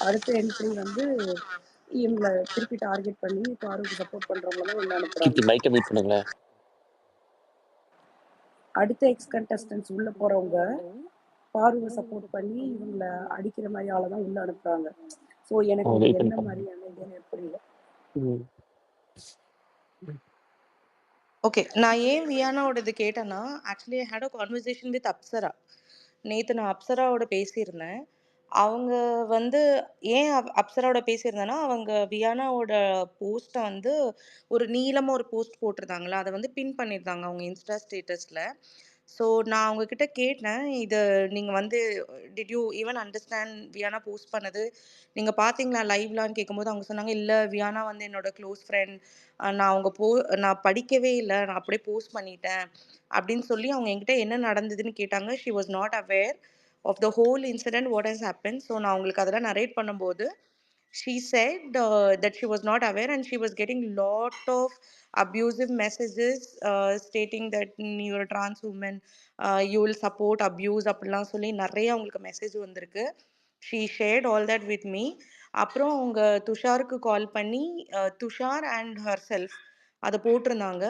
அடுத்த என்ட்ரி வந்து இவங்களை திருப்பி டார்கெட் பண்ணி பாருக்கு சப்போர்ட் பண்றவங்கள தான் உள்ள அனுப்புறாங்க. மைக்க மீட் பண்ணுங்களேன். அடுத்த எக்ஸ் கண்டஸ்டன்ஸ் உள்ள போறவங்க பாருவை சப்போர்ட் பண்ணி இவங்களை அடிக்கிற மாதிரி ஆளை தான் உள்ள அனுப்புறாங்க. ஸோ எனக்கு என்ன மாதிரியான இது புரியல. ஓகே. நான் ஏன் வியானாவோடது கேட்டேன்னா, actually I hate a conversation with Apsara. நேற்று நான் அப்சராவோட பேசியிருந்தேன். அவங்க வந்து ஏன் அப்சராவோட பேசியிருந்தேன்னா, அவங்க வியானாவோட போஸ்ட்டை வந்து ஒரு நீளமாக ஒரு போஸ்ட் போட்டிருந்தாங்களா, அதை வந்து பின் பண்ணியிருந்தாங்க அவங்க இன்ஸ்டா ஸ்டேட்டஸில். ஸோ நான் அவங்கக்கிட்ட கேட்டேன், இது நீங்கள் வந்து did you even understand Viyana post பண்ணது, நீங்கள் பார்த்தீங்களா லைவ்லான்னு கேட்கும்போது அவங்க சொன்னாங்க, இல்லை வியானா வந்து என்னோட க்ளோஸ் ஃப்ரெண்ட், நான் படிக்கவே இல்லை, நான் அப்படியே போஸ்ட் பண்ணிட்டேன் அப்படின்னு சொல்லி அவங்க என்கிட்ட என்ன நடந்ததுன்னு கேட்டாங்க. She was not aware of the whole incident what has happen. So நான் உங்களுக்கு அதெல்லாம் நரேட் பண்ணும்போது she said that she was not aware and she was getting lot of abusive messages stating that you're a trans woman, you will support abuse அப்படிலாம் சொல்லி நிறைய அவங்களுக்கு மெசேஜ் வந்திருக்கு. she shared all that with me. அப்புறம் அவங்க துஷாருக்கு கால் பண்ணி துஷார் அண்ட் herself அதை போட்டிருந்தாங்க.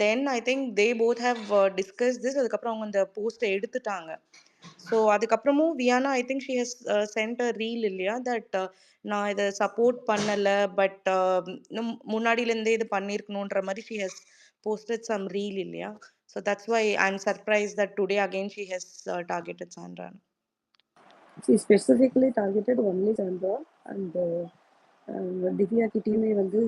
Then I think they both have discuss this. அதுக்கப்புறம் அவங்க அந்த போஸ்ட்டை எடுத்துட்டாங்க. ஸோ அதுக்கப்புறமும் Viyana I think she has sent a reel இல்லையா, தட் நான் இதை சப்போர்ட் பண்ணலை பட் முன்னாடியிலேருந்தே இது பண்ணியிருக்கணுன்ற மாதிரி she has posted some reel இல்லையா. So that's why I am surprised that today again she has targeted Sandra. She specifically targeted only Sandra and Divya கிட்டேயுமே வந்து